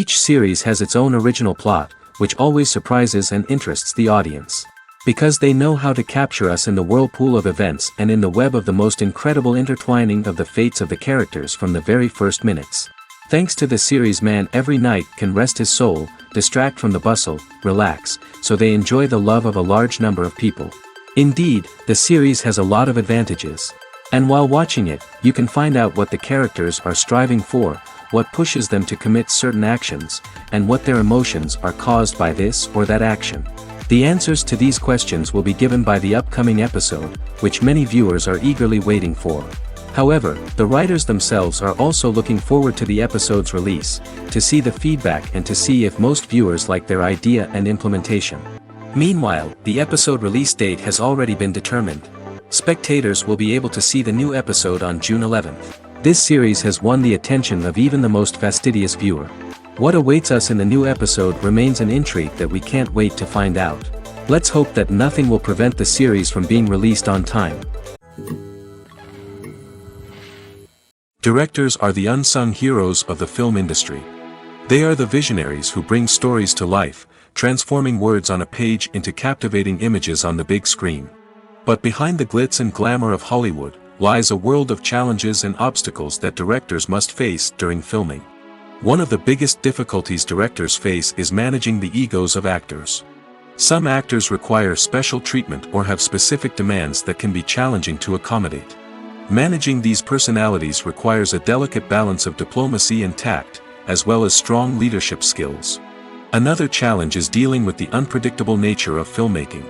Each series has its own original plot, which always surprises and interests the audience. Because they know how to capture us in the whirlpool of events and in the web of the most incredible intertwining of the fates of the characters from the very first minutes. Thanks to the series, man every night can rest his soul, distract from the bustle, relax, so they enjoy the love of a large number of people. Indeed, the series has a lot of advantages. And while watching it, you can find out what the characters are striving for, what pushes them to commit certain actions, and what their emotions are caused by this or that action. The answers to these questions will be given by the upcoming episode, which many viewers are eagerly waiting for. However, the writers themselves are also looking forward to the episode's release, to see the feedback and to see if most viewers like their idea and implementation. Meanwhile, the episode release date has already been determined. Spectators will be able to see the new episode on June 11th. This series has won the attention of even the most fastidious viewer. What awaits us in the new episode remains an intrigue that we can't wait to find out. Let's hope that nothing will prevent the series from being released on time. Directors are the unsung heroes of the film industry. They are the visionaries who bring stories to life, transforming words on a page into captivating images on the big screen. But behind the glitz and glamour of Hollywood, lies a world of challenges and obstacles that directors must face during filming. One of the biggest difficulties directors face is managing the egos of actors. Some actors require special treatment or have specific demands that can be challenging to accommodate. Managing these personalities requires a delicate balance of diplomacy and tact, as well as strong leadership skills. Another challenge is dealing with the unpredictable nature of filmmaking.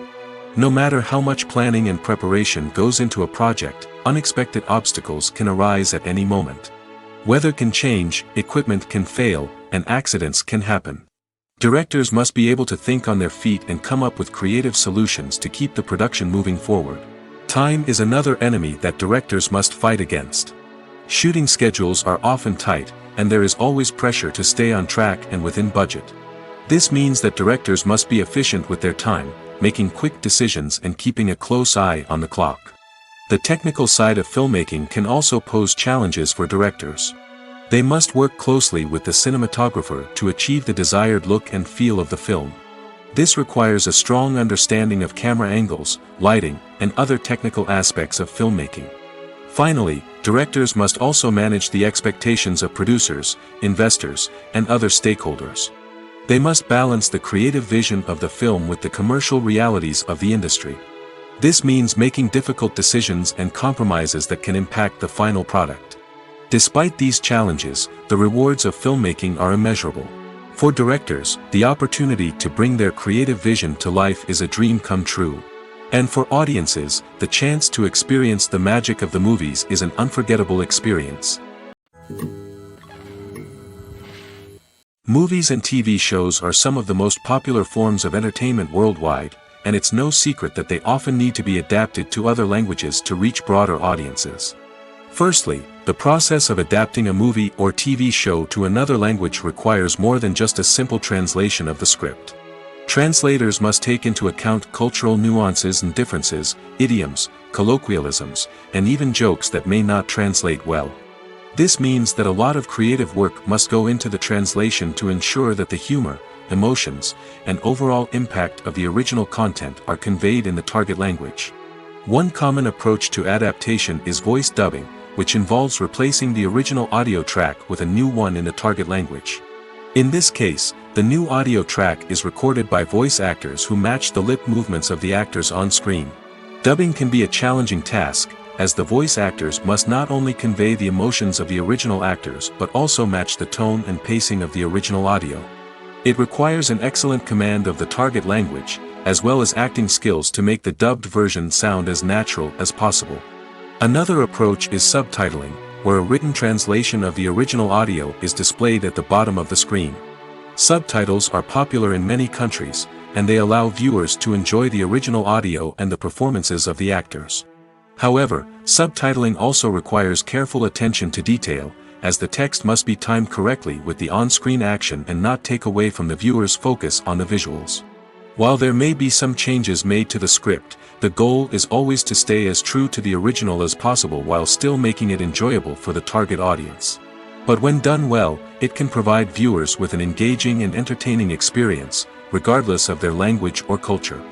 No matter how much planning and preparation goes into a project, unexpected obstacles can arise at any moment. Weather can change, equipment can fail, and accidents can happen. Directors must be able to think on their feet and come up with creative solutions to keep the production moving forward. Time is another enemy that directors must fight against. Shooting schedules are often tight, and there is always pressure to stay on track and within budget. This means that directors must be efficient with their time, making quick decisions and keeping a close eye on the clock. The technical side of filmmaking can also pose challenges for directors. They must work closely with the cinematographer to achieve the desired look and feel of the film. This requires a strong understanding of camera angles, lighting, and other technical aspects of filmmaking. Finally, directors must also manage the expectations of producers, investors, and other stakeholders. They must balance the creative vision of the film with the commercial realities of the industry. This means making difficult decisions and compromises that can impact the final product. Despite these challenges, the rewards of filmmaking are immeasurable. For directors, the opportunity to bring their creative vision to life is a dream come true. And for audiences, the chance to experience the magic of the movies is an unforgettable experience. Movies and TV shows are some of the most popular forms of entertainment worldwide, and it's no secret that they often need to be adapted to other languages to reach broader audiences. Firstly, the process of adapting a movie or TV show to another language requires more than just a simple translation of the script. Translators must take into account cultural nuances and differences, idioms, colloquialisms, and even jokes that may not translate well. This means that a lot of creative work must go into the translation to ensure that the humor, emotions, and overall impact of the original content are conveyed in the target language. One common approach to adaptation is voice dubbing, which involves replacing the original audio track with a new one in the target language. In this case, the new audio track is recorded by voice actors who match the lip movements of the actors on screen. Dubbing can be a challenging task, as the voice actors must not only convey the emotions of the original actors but also match the tone and pacing of the original audio. It requires an excellent command of the target language, as well as acting skills to make the dubbed version sound as natural as possible. Another approach is subtitling, where a written translation of the original audio is displayed at the bottom of the screen. Subtitles are popular in many countries, and they allow viewers to enjoy the original audio and the performances of the actors. However, subtitling also requires careful attention to detail, as the text must be timed correctly with the on-screen action and not take away from the viewer's focus on the visuals. While there may be some changes made to the script, the goal is always to stay as true to the original as possible while still making it enjoyable for the target audience. But when done well, it can provide viewers with an engaging and entertaining experience, regardless of their language or culture.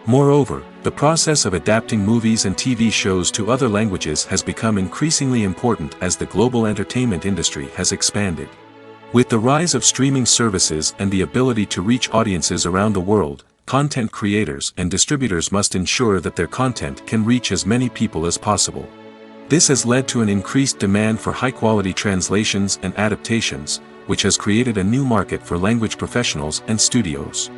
Moreover, the process of adapting movies and TV shows to other languages has become increasingly important as the global entertainment industry has expanded. With the rise of streaming services and the ability to reach audiences around the world, content creators and distributors must ensure that their content can reach as many people as possible. This has led to an increased demand for high-quality translations and adaptations, which has created a new market for language professionals and studios.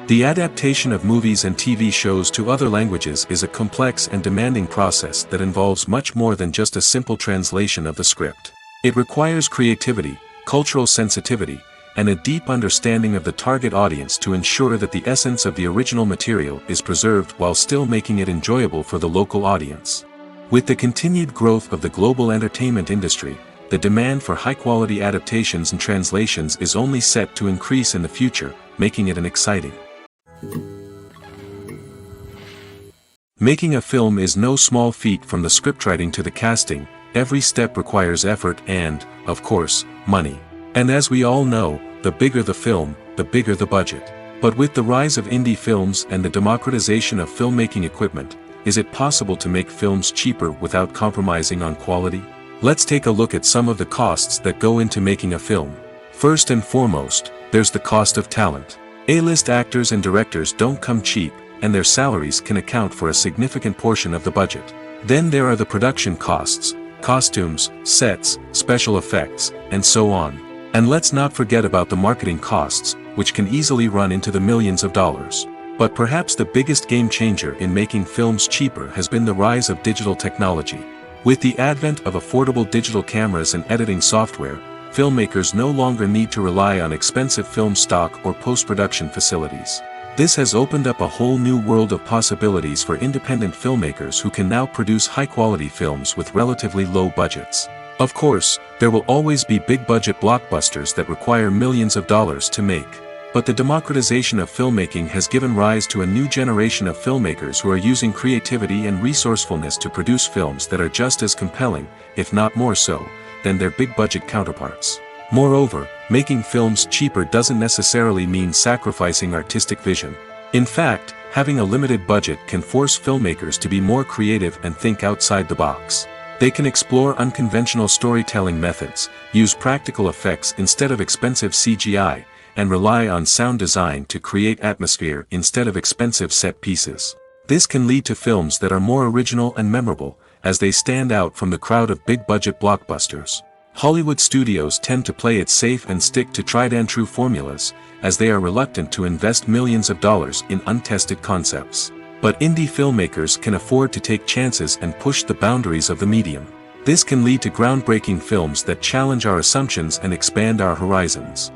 The adaptation of movies and TV shows to other languages is a complex and demanding process that involves much more than just a simple translation of the script. It requires creativity, cultural sensitivity, and a deep understanding of the target audience to ensure that the essence of the original material is preserved while still making it enjoyable for the local audience. With the continued growth of the global entertainment industry, the demand for high-quality adaptations and translations is only set to increase in the future, making it an exciting. Making a film is no small feat. From the scriptwriting to the casting, every step requires effort and, of course, money. And as we all know, the bigger the film, the bigger the budget. But with the rise of indie films and the democratization of filmmaking equipment, is it possible to make films cheaper without compromising on quality? Let's take a look at some of the costs that go into making a film. First and foremost, there's the cost of talent. A-list actors and directors don't come cheap, and their salaries can account for a significant portion of the budget. Then there are the production costs, costumes, sets, special effects, and so on. And let's not forget about the marketing costs, which can easily run into the millions of dollars. But perhaps the biggest game changer in making films cheaper has been the rise of digital technology. With the advent of affordable digital cameras and editing software, filmmakers no longer need to rely on expensive film stock or post-production facilities. This has opened up a whole new world of possibilities for independent filmmakers who can now produce high-quality films with relatively low budgets. Of course, there will always be big-budget blockbusters that require millions of dollars to make. But the democratization of filmmaking has given rise to a new generation of filmmakers who are using creativity and resourcefulness to produce films that are just as compelling, if not more so, than their big-budget counterparts. Moreover, making films cheaper doesn't necessarily mean sacrificing artistic vision. In fact, having a limited budget can force filmmakers to be more creative and think outside the box. They can explore unconventional storytelling methods, use practical effects instead of expensive CGI, and rely on sound design to create atmosphere instead of expensive set pieces. This can lead to films that are more original and memorable, as they stand out from the crowd of big-budget blockbusters. Hollywood studios tend to play it safe and stick to tried-and-true formulas, as they are reluctant to invest millions of dollars in untested concepts. But indie filmmakers can afford to take chances and push the boundaries of the medium. This can lead to groundbreaking films that challenge our assumptions and expand our horizons.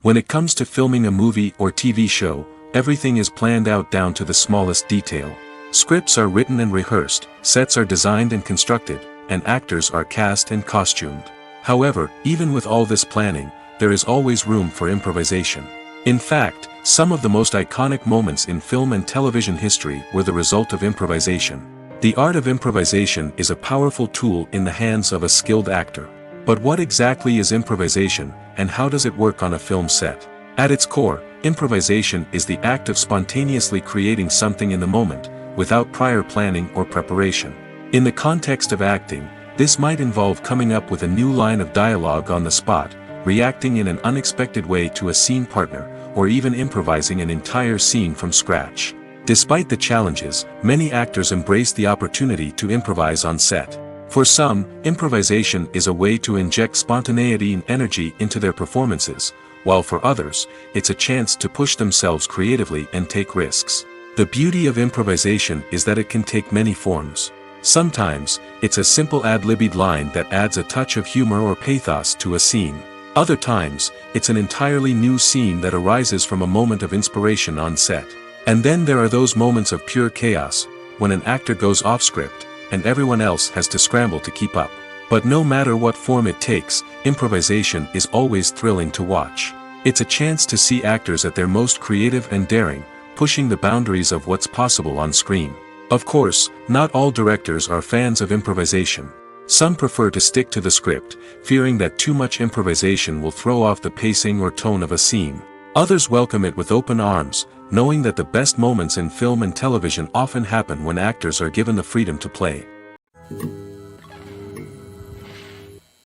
When it comes to filming a movie or TV show, everything is planned out down to the smallest detail. Scripts are written and rehearsed, sets are designed and constructed, and actors are cast and costumed. However, even with all this planning, there is always room for improvisation. In fact, some of the most iconic moments in film and television history were the result of improvisation. The art of improvisation is a powerful tool in the hands of a skilled actor. But what exactly is improvisation, and how does it work on a film set? At its core, improvisation is the act of spontaneously creating something in the moment, without prior planning or preparation. In the context of acting, this might involve coming up with a new line of dialogue on the spot, reacting in an unexpected way to a scene partner, or even improvising an entire scene from scratch. Despite the challenges, many actors embrace the opportunity to improvise on set. For some, improvisation is a way to inject spontaneity and energy into their performances, while for others, it's a chance to push themselves creatively and take risks. The beauty of improvisation is that it can take many forms. Sometimes, it's a simple ad-libbed line that adds a touch of humor or pathos to a scene. Other times, it's an entirely new scene that arises from a moment of inspiration on set. And then there are those moments of pure chaos, when an actor goes off script, and everyone else has to scramble to keep up. But no matter what form it takes, improvisation is always thrilling to watch. It's a chance to see actors at their most creative and daring, pushing the boundaries of what's possible on screen. Of course, not all directors are fans of improvisation. Some prefer to stick to the script, fearing that too much improvisation will throw off the pacing or tone of a scene. Others welcome it with open arms, knowing that the best moments in film and television often happen when actors are given the freedom to play.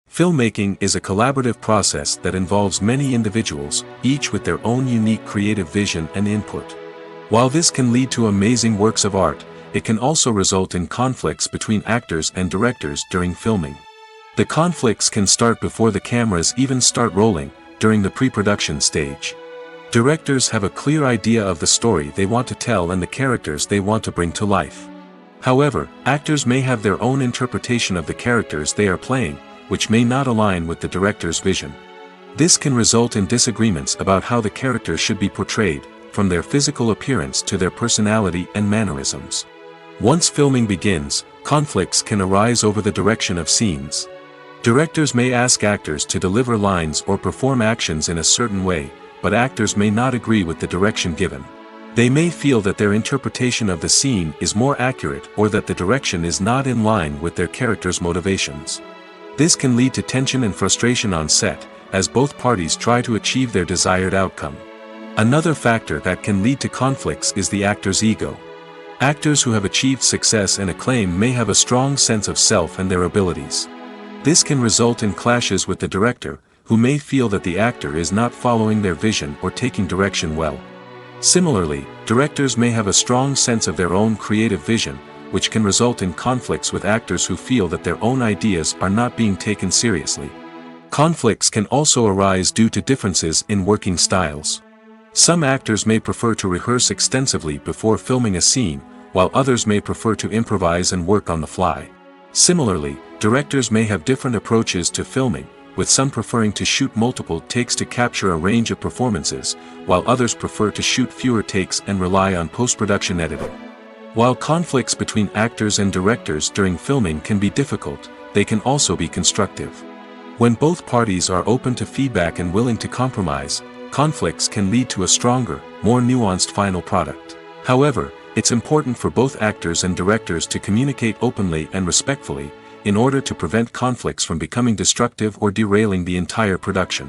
Filmmaking is a collaborative process that involves many individuals, each with their own unique creative vision and input. While this can lead to amazing works of art, it can also result in conflicts between actors and directors during filming. The conflicts can start before the cameras even start rolling, during the pre-production stage. Directors have a clear idea of the story they want to tell and the characters they want to bring to life. However, actors may have their own interpretation of the characters they are playing, which may not align with the director's vision. This can result in disagreements about how the characters should be portrayed, from their physical appearance to their personality and mannerisms. Once filming begins, conflicts can arise over the direction of scenes. Directors may ask actors to deliver lines or perform actions in a certain way, but actors may not agree with the direction given. They may feel that their interpretation of the scene is more accurate or that the direction is not in line with their character's motivations. This can lead to tension and frustration on set, as both parties try to achieve their desired outcome. Another factor that can lead to conflicts is the actor's ego. Actors who have achieved success and acclaim may have a strong sense of self and their abilities. This can result in clashes with the director, who may feel that the actor is not following their vision or taking direction well. Similarly, directors may have a strong sense of their own creative vision, which can result in conflicts with actors who feel that their own ideas are not being taken seriously. Conflicts can also arise due to differences in working styles. Some actors may prefer to rehearse extensively before filming a scene, while others may prefer to improvise and work on the fly. Similarly, directors may have different approaches to filming, with some preferring to shoot multiple takes to capture a range of performances, while others prefer to shoot fewer takes and rely on post-production editing. While conflicts between actors and directors during filming can be difficult, they can also be constructive. When both parties are open to feedback and willing to compromise, conflicts can lead to a stronger, more nuanced final product. However, it's important for both actors and directors to communicate openly and respectfully, in order to prevent conflicts from becoming destructive or derailing the entire production.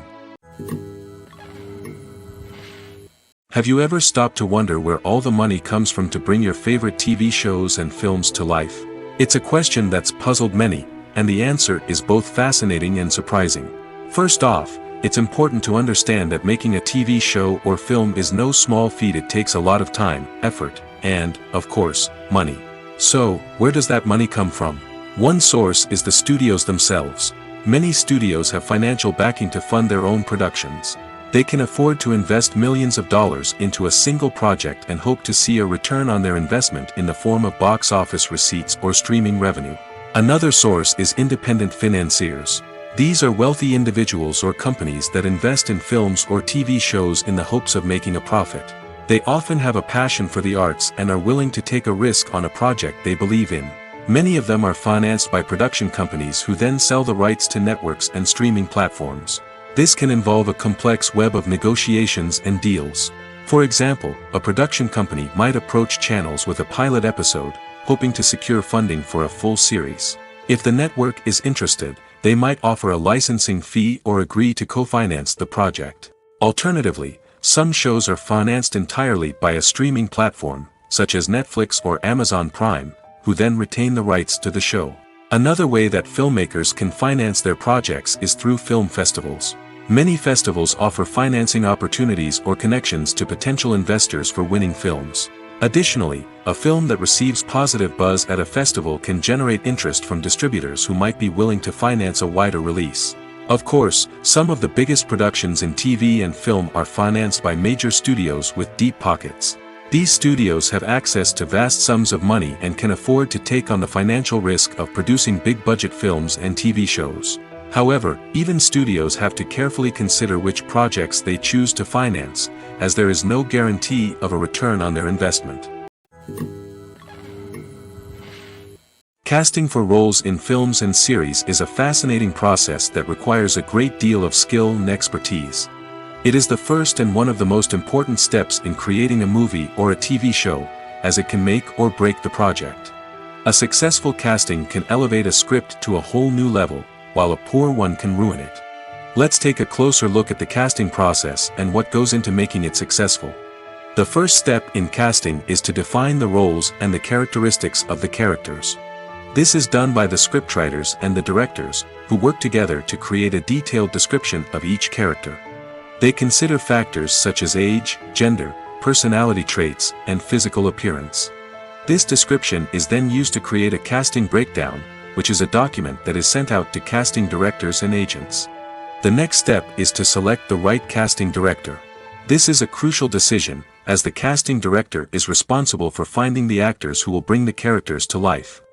Have you ever stopped to wonder where all the money comes from to bring your favorite TV shows and films to life? It's a question that's puzzled many, and the answer is both fascinating and surprising. First off, it's important to understand that making a TV show or film is no small feat. It takes a lot of time, effort, and, of course, money. So, where does that money come from? One source is the studios themselves. Many studios have financial backing to fund their own productions. They can afford to invest millions of dollars into a single project and hope to see a return on their investment in the form of box office receipts or streaming revenue. Another source is independent financiers. These are wealthy individuals or companies that invest in films or TV shows in the hopes of making a profit. They often have a passion for the arts and are willing to take a risk on a project they believe in. Many of them are financed by production companies who then sell the rights to networks and streaming platforms. This can involve a complex web of negotiations and deals. For example, a production company might approach channels with a pilot episode, hoping to secure funding for a full series. If the network is interested, they might offer a licensing fee or agree to co-finance the project. Alternatively, some shows are financed entirely by a streaming platform, such as Netflix or Amazon Prime, who then retain the rights to the show. Another way that filmmakers can finance their projects is through film festivals. Many festivals offer financing opportunities or connections to potential investors for winning films. Additionally, a film that receives positive buzz at a festival can generate interest from distributors who might be willing to finance a wider release. Of course, some of the biggest productions in TV and film are financed by major studios with deep pockets. These studios have access to vast sums of money and can afford to take on the financial risk of producing big-budget films and TV shows. However, even studios have to carefully consider which projects they choose to finance, as there is no guarantee of a return on their investment. Casting for roles in films and series is a fascinating process that requires a great deal of skill and expertise. It is the first and one of the most important steps in creating a movie or a TV show, as it can make or break the project. A successful casting can elevate a script to a whole new level, while a poor one can ruin it. Let's take a closer look at the casting process and what goes into making it successful. The first step in casting is to define the roles and the characteristics of the characters. This is done by the scriptwriters and the directors, who work together to create a detailed description of each character. They consider factors such as age, gender, personality traits, and physical appearance. This description is then used to create a casting breakdown, which is a document that is sent out to casting directors and agents. The next step is to select the right casting director. This is a crucial decision, as the casting director is responsible for finding the actors who will bring the characters to life.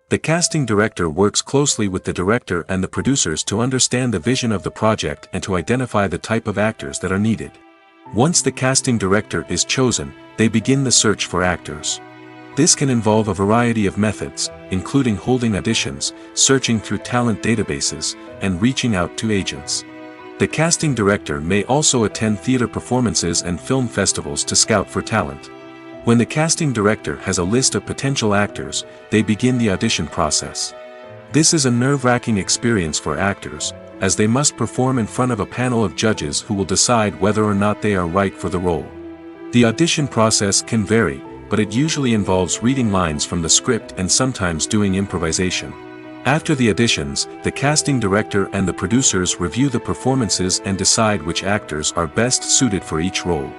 The casting director works closely with the director and the producers to understand the vision of the project and to identify the type of actors that are needed. Once the casting director is chosen, they begin the search for actors. This can involve a variety of methods, including holding auditions, searching through talent databases, and reaching out to agents. The casting director may also attend theater performances and film festivals to scout for talent. When the casting director has a list of potential actors, they begin the audition process. This is a nerve-wracking experience for actors, as they must perform in front of a panel of judges who will decide whether or not they are right for the role. The audition process can vary, but it usually involves reading lines from the script and sometimes doing improvisation. After the auditions, the casting director and the producers review the performances and decide which actors are best suited for each role.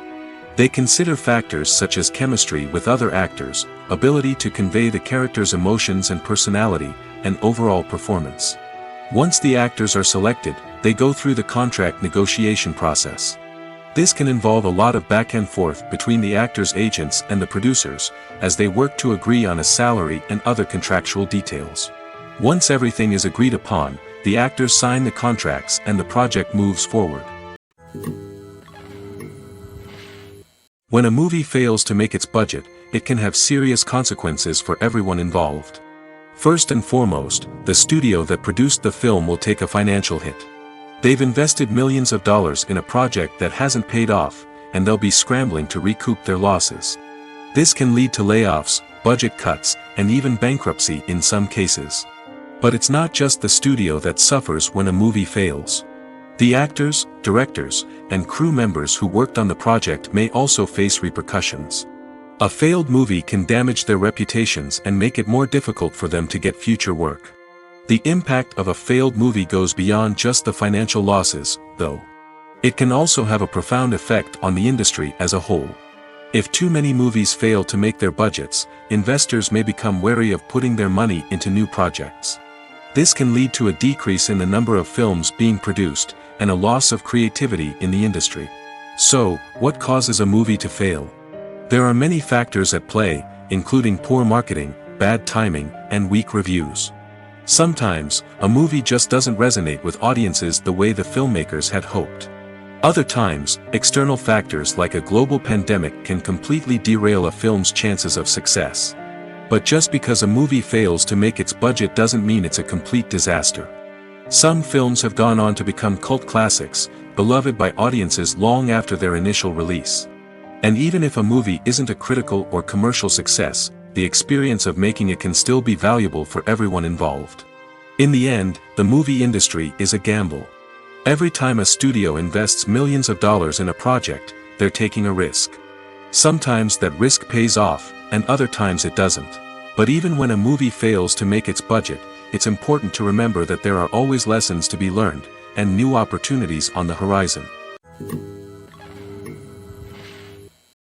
They consider factors such as chemistry with other actors, ability to convey the character's emotions and personality, and overall performance. Once the actors are selected, they go through the contract negotiation process. This can involve a lot of back and forth between the actors' agents and the producers, as they work to agree on a salary and other contractual details. Once everything is agreed upon, the actors sign the contracts and the project moves forward. When a movie fails to make its budget, it can have serious consequences for everyone involved. First and foremost, the studio that produced the film will take a financial hit. They've invested millions of dollars in a project that hasn't paid off, and they'll be scrambling to recoup their losses. This can lead to layoffs, budget cuts, and even bankruptcy in some cases. But it's not just the studio that suffers when a movie fails. The actors, directors, and crew members who worked on the project may also face repercussions. A failed movie can damage their reputations and make it more difficult for them to get future work. The impact of a failed movie goes beyond just the financial losses, though. It can also have a profound effect on the industry as a whole. If too many movies fail to make their budgets, investors may become wary of putting their money into new projects. This can lead to a decrease in the number of films being produced, and a loss of creativity in the industry. So, what causes a movie to fail? There are many factors at play, including poor marketing, bad timing, and weak reviews. Sometimes, a movie just doesn't resonate with audiences the way the filmmakers had hoped. Other times, external factors like a global pandemic can completely derail a film's chances of success. But just because a movie fails to make its budget doesn't mean it's a complete disaster. Some films have gone on to become cult classics, beloved by audiences long after their initial release. And even if a movie isn't a critical or commercial success, the experience of making it can still be valuable for everyone involved. In the end, the movie industry is a gamble. Every time a studio invests millions of dollars in a project, they're taking a risk. Sometimes that risk pays off, and other times it doesn't. But even when a movie fails to make its budget, it's important to remember that there are always lessons to be learned, and new opportunities on the horizon.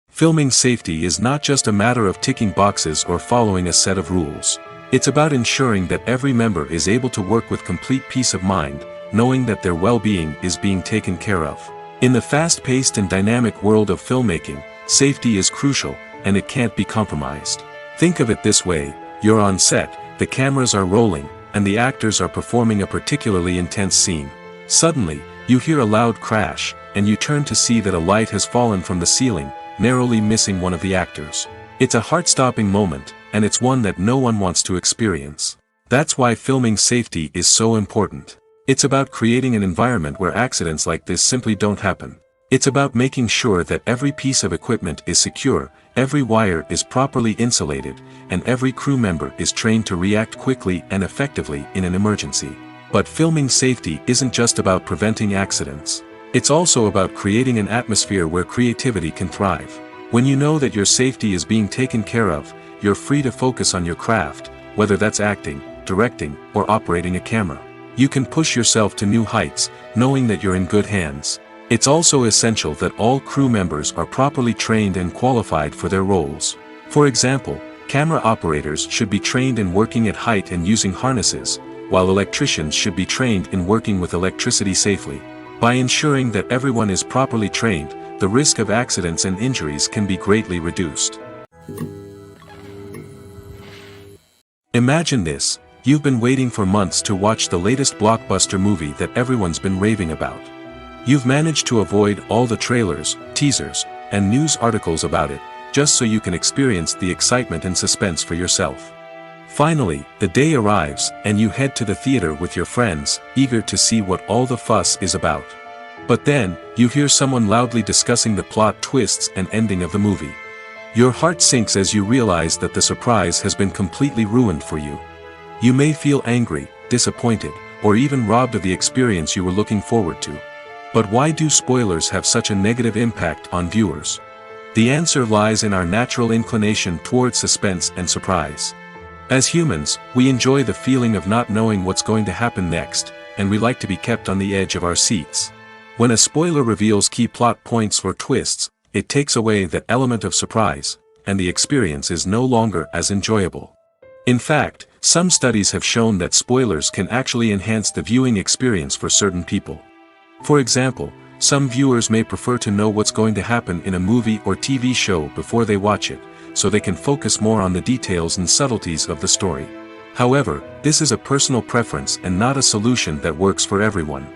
Filming safety is not just a matter of ticking boxes or following a set of rules. It's about ensuring that every member is able to work with complete peace of mind, knowing that their well-being is being taken care of. In the fast-paced and dynamic world of filmmaking, safety is crucial, and it can't be compromised. Think of it this way: you're on set, the cameras are rolling, and the actors are performing a particularly intense scene. Suddenly, you hear a loud crash, and you turn to see that a light has fallen from the ceiling, narrowly missing one of the actors. It's a heart-stopping moment, and it's one that no one wants to experience. That's why filming safety is so important. It's about creating an environment where accidents like this simply don't happen. It's about making sure that every piece of equipment is secure, every wire is properly insulated, and every crew member is trained to react quickly and effectively in an emergency. But filming safety isn't just about preventing accidents. It's also about creating an atmosphere where creativity can thrive. When you know that your safety is being taken care of, you're free to focus on your craft, whether that's acting, directing, or operating a camera. You can push yourself to new heights, knowing that you're in good hands. It's also essential that all crew members are properly trained and qualified for their roles. For example, camera operators should be trained in working at height and using harnesses, while electricians should be trained in working with electricity safely. By ensuring that everyone is properly trained, the risk of accidents and injuries can be greatly reduced. Imagine this: you've been waiting for months to watch the latest blockbuster movie that everyone's been raving about. You've managed to avoid all the trailers, teasers, and news articles about it, just so you can experience the excitement and suspense for yourself. Finally, the day arrives, and you head to the theater with your friends, eager to see what all the fuss is about. But then, you hear someone loudly discussing the plot twists and ending of the movie. Your heart sinks as you realize that the surprise has been completely ruined for you. You may feel angry, disappointed, or even robbed of the experience you were looking forward to. But why do spoilers have such a negative impact on viewers? The answer lies in our natural inclination toward suspense and surprise. As humans, we enjoy the feeling of not knowing what's going to happen next, and we like to be kept on the edge of our seats. When a spoiler reveals key plot points or twists, it takes away that element of surprise, and the experience is no longer as enjoyable. In fact, some studies have shown that spoilers can actually enhance the viewing experience for certain people. For example, some viewers may prefer to know what's going to happen in a movie or TV show before they watch it, so they can focus more on the details and subtleties of the story. However, this is a personal preference and not a solution that works for everyone.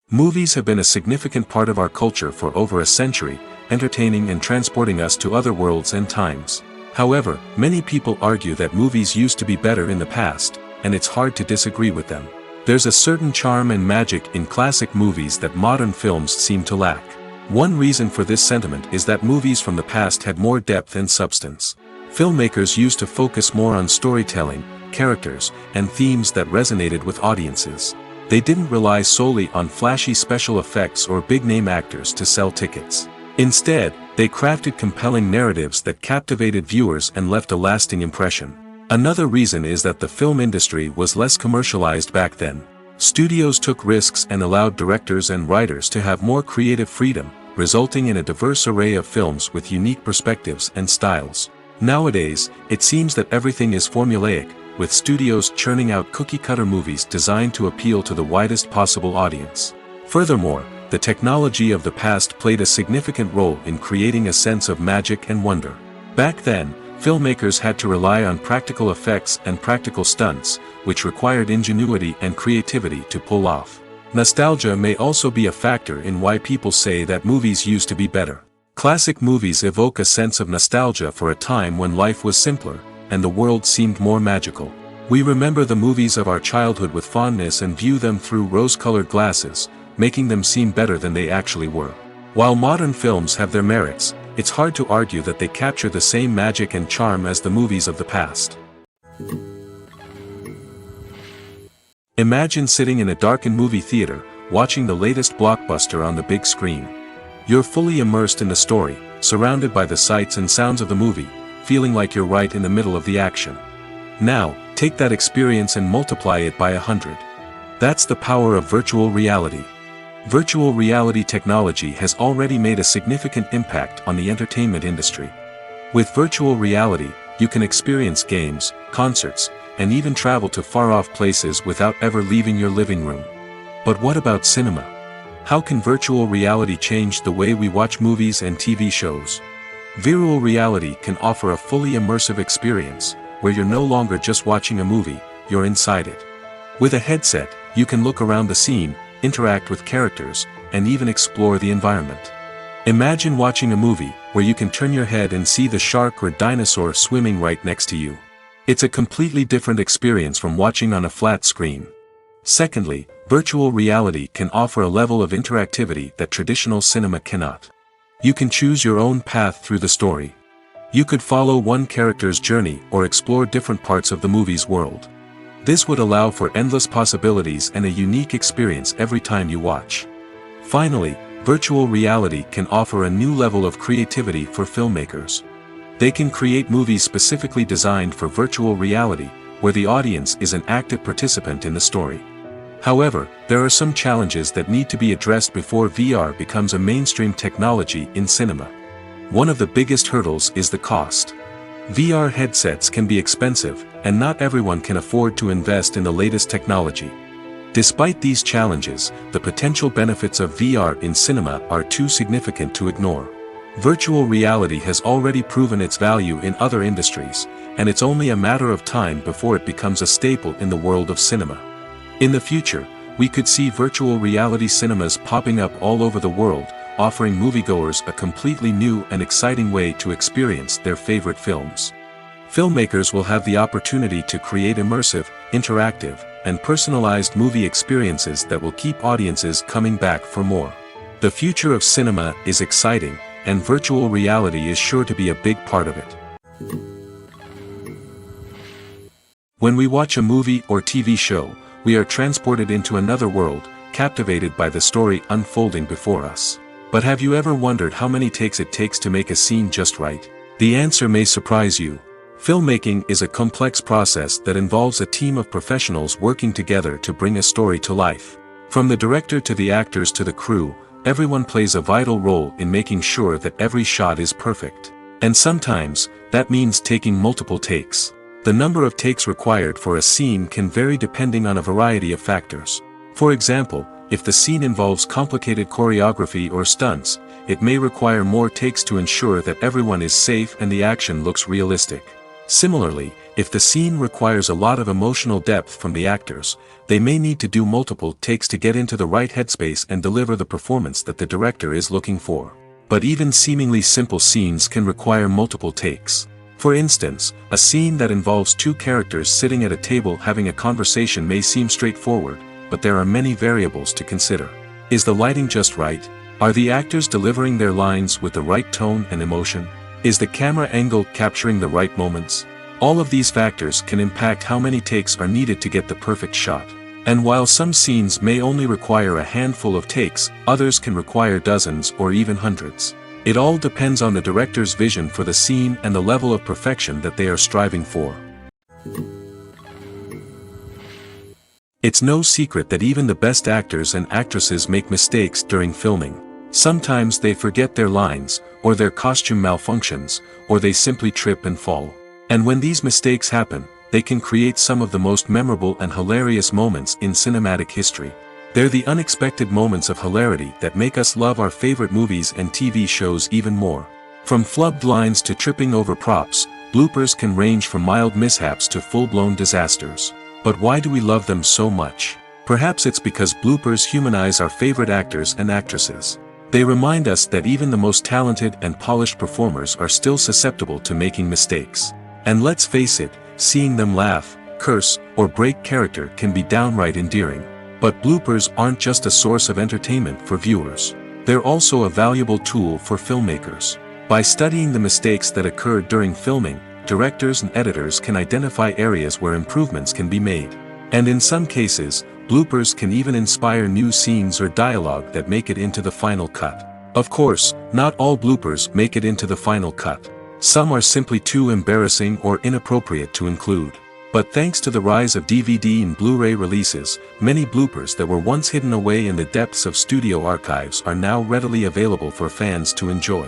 Movies have been a significant part of our culture for over a century, entertaining and transporting us to other worlds and times. However, many people argue that movies used to be better in the past, and it's hard to disagree with them. There's a certain charm and magic in classic movies that modern films seem to lack. One reason for this sentiment is that movies from the past had more depth and substance. Filmmakers used to focus more on storytelling, characters, and themes that resonated with audiences. They didn't rely solely on flashy special effects or big-name actors to sell tickets. Instead, they crafted compelling narratives that captivated viewers and left a lasting impression. Another reason is that the film industry was less commercialized back then. Studios took risks and allowed directors and writers to have more creative freedom, resulting in a diverse array of films with unique perspectives and styles. Nowadays, it seems that everything is formulaic, with studios churning out cookie-cutter movies designed to appeal to the widest possible audience. Furthermore, the technology of the past played a significant role in creating a sense of magic and wonder. Back then, filmmakers had to rely on practical effects and practical stunts, which required ingenuity and creativity to pull off. Nostalgia may also be a factor in why people say that movies used to be better. Classic movies evoke a sense of nostalgia for a time when life was simpler, and the world seemed more magical. We remember the movies of our childhood with fondness and view them through rose-colored glasses, making them seem better than they actually were. While modern films have their merits, it's hard to argue that they capture the same magic and charm as the movies of the past. Imagine sitting in a darkened movie theater, watching the latest blockbuster on the big screen. You're fully immersed in the story, surrounded by the sights and sounds of the movie, feeling like you're right in the middle of the action. Now, take that experience and multiply it by 100. That's the power of virtual reality. Virtual reality technology has already made a significant impact on the entertainment industry. With virtual reality, you can experience games, concerts, and even travel to far-off places without ever leaving your living room. But what about cinema? How can virtual reality change the way we watch movies and TV shows? Virtual reality can offer a fully immersive experience, where you're no longer just watching a movie, you're inside it. With a headset, you can look around the scene, interact with characters, and even explore the environment. Imagine watching a movie where you can turn your head and see the shark or dinosaur swimming right next to you. It's a completely different experience from watching on a flat screen. Secondly, virtual reality can offer a level of interactivity that traditional cinema cannot. You can choose your own path through the story. You could follow one character's journey or explore different parts of the movie's world. This would allow for endless possibilities and a unique experience every time you watch. Finally, virtual reality can offer a new level of creativity for filmmakers. They can create movies specifically designed for virtual reality, where the audience is an active participant in the story. However, there are some challenges that need to be addressed before VR becomes a mainstream technology in cinema. One of the biggest hurdles is the cost. VR headsets can be expensive, and not everyone can afford to invest in the latest technology. Despite these challenges, the potential benefits of VR in cinema are too significant to ignore. Virtual reality has already proven its value in other industries, and it's only a matter of time before it becomes a staple in the world of cinema. In the future, we could see virtual reality cinemas popping up all over the world, offering moviegoers a completely new and exciting way to experience their favorite films. Filmmakers will have the opportunity to create immersive, interactive, and personalized movie experiences that will keep audiences coming back for more. The future of cinema is exciting, and virtual reality is sure to be a big part of it. When we watch a movie or TV show, we are transported into another world, captivated by the story unfolding before us. But have you ever wondered how many takes it takes to make a scene just right? The answer may surprise you. Filmmaking is a complex process that involves a team of professionals working together to bring a story to life. From the director to the actors to the crew, everyone plays a vital role in making sure that every shot is perfect. And sometimes, that means taking multiple takes. The number of takes required for a scene can vary depending on a variety of factors. For example, if the scene involves complicated choreography or stunts, it may require more takes to ensure that everyone is safe and the action looks realistic. Similarly, if the scene requires a lot of emotional depth from the actors, they may need to do multiple takes to get into the right headspace and deliver the performance that the director is looking for. But even seemingly simple scenes can require multiple takes. For instance, a scene that involves two characters sitting at a table having a conversation may seem straightforward, but there are many variables to consider. Is the lighting just right? Are the actors delivering their lines with the right tone and emotion? Is the camera angle capturing the right moments? All of these factors can impact how many takes are needed to get the perfect shot. And while some scenes may only require a handful of takes, others can require dozens or even hundreds. It all depends on the director's vision for the scene and the level of perfection that they are striving for. It's no secret that even the best actors and actresses make mistakes during filming. Sometimes they forget their lines, or their costume malfunctions, or they simply trip and fall. And when these mistakes happen, they can create some of the most memorable and hilarious moments in cinematic history. They're the unexpected moments of hilarity that make us love our favorite movies and TV shows even more. From flubbed lines to tripping over props, bloopers can range from mild mishaps to full-blown disasters. But why do we love them so much? Perhaps it's because bloopers humanize our favorite actors and actresses. They remind us that even the most talented and polished performers are still susceptible to making mistakes. And let's face it, seeing them laugh, curse, or break character can be downright endearing. But bloopers aren't just a source of entertainment for viewers. They're also a valuable tool for filmmakers. By studying the mistakes that occurred during filming, directors and editors can identify areas where improvements can be made. And in some cases, bloopers can even inspire new scenes or dialogue that make it into the final cut. Of course, not all bloopers make it into the final cut. Some are simply too embarrassing or inappropriate to include. But thanks to the rise of DVD and Blu-ray releases, many bloopers that were once hidden away in the depths of studio archives are now readily available for fans to enjoy.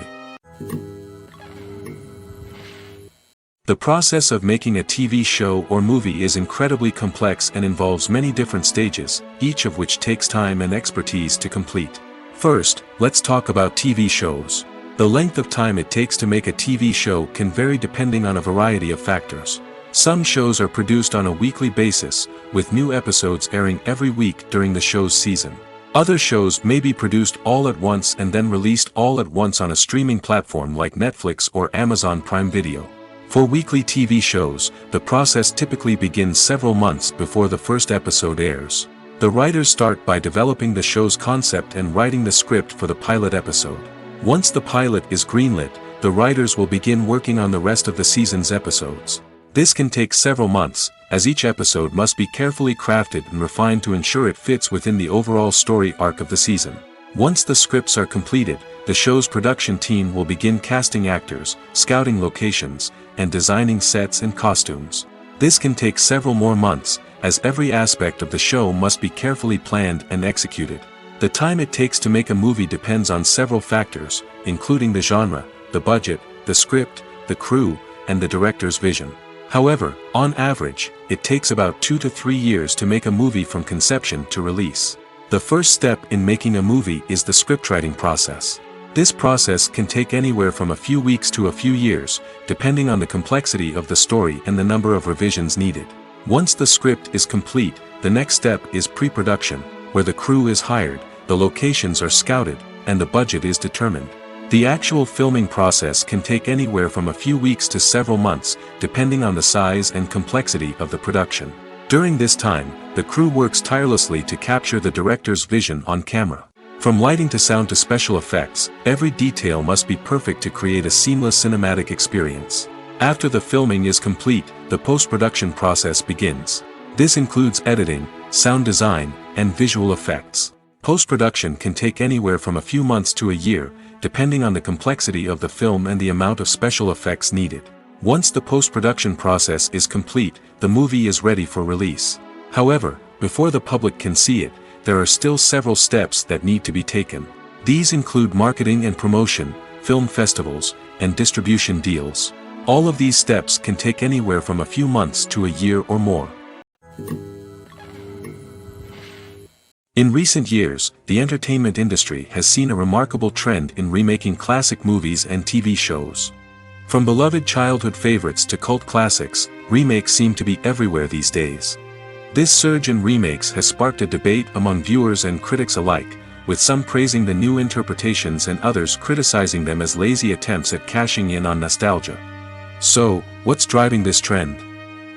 The process of making a TV show or movie is incredibly complex and involves many different stages, each of which takes time and expertise to complete. First, let's talk about TV shows. The length of time it takes to make a TV show can vary depending on a variety of factors. Some shows are produced on a weekly basis, with new episodes airing every week during the show's season. Other shows may be produced all at once and then released all at once on a streaming platform like Netflix or Amazon Prime Video. For weekly TV shows, the process typically begins several months before the first episode airs. The writers start by developing the show's concept and writing the script for the pilot episode. Once the pilot is greenlit, the writers will begin working on the rest of the season's episodes. This can take several months, as each episode must be carefully crafted and refined to ensure it fits within the overall story arc of the season. Once the scripts are completed, the show's production team will begin casting actors, scouting locations, and designing sets and costumes. This can take several more months, as every aspect of the show must be carefully planned and executed. The time it takes to make a movie depends on several factors, including the genre, the budget, the script, the crew, and the director's vision. However, on average, it takes about 2 to 3 years to make a movie from conception to release. The first step in making a movie is the scriptwriting process. This process can take anywhere from a few weeks to a few years, depending on the complexity of the story and the number of revisions needed. Once the script is complete, the next step is pre-production, where the crew is hired, the locations are scouted, and the budget is determined. The actual filming process can take anywhere from a few weeks to several months, depending on the size and complexity of the production. During this time, the crew works tirelessly to capture the director's vision on camera. From lighting to sound to special effects, every detail must be perfect to create a seamless cinematic experience. After the filming is complete, the post-production process begins. This includes editing, sound design, and visual effects. Post-production can take anywhere from a few months to a year, depending on the complexity of the film and the amount of special effects needed. Once the post-production process is complete, the movie is ready for release. However, before the public can see it, there are still several steps that need to be taken. These include marketing and promotion, film festivals, and distribution deals. All of these steps can take anywhere from a few months to a year or more. In recent years, the entertainment industry has seen a remarkable trend in remaking classic movies and TV shows. From beloved childhood favorites to cult classics, remakes seem to be everywhere these days. This surge in remakes has sparked a debate among viewers and critics alike, with some praising the new interpretations and others criticizing them as lazy attempts at cashing in on nostalgia. So, what's driving this trend?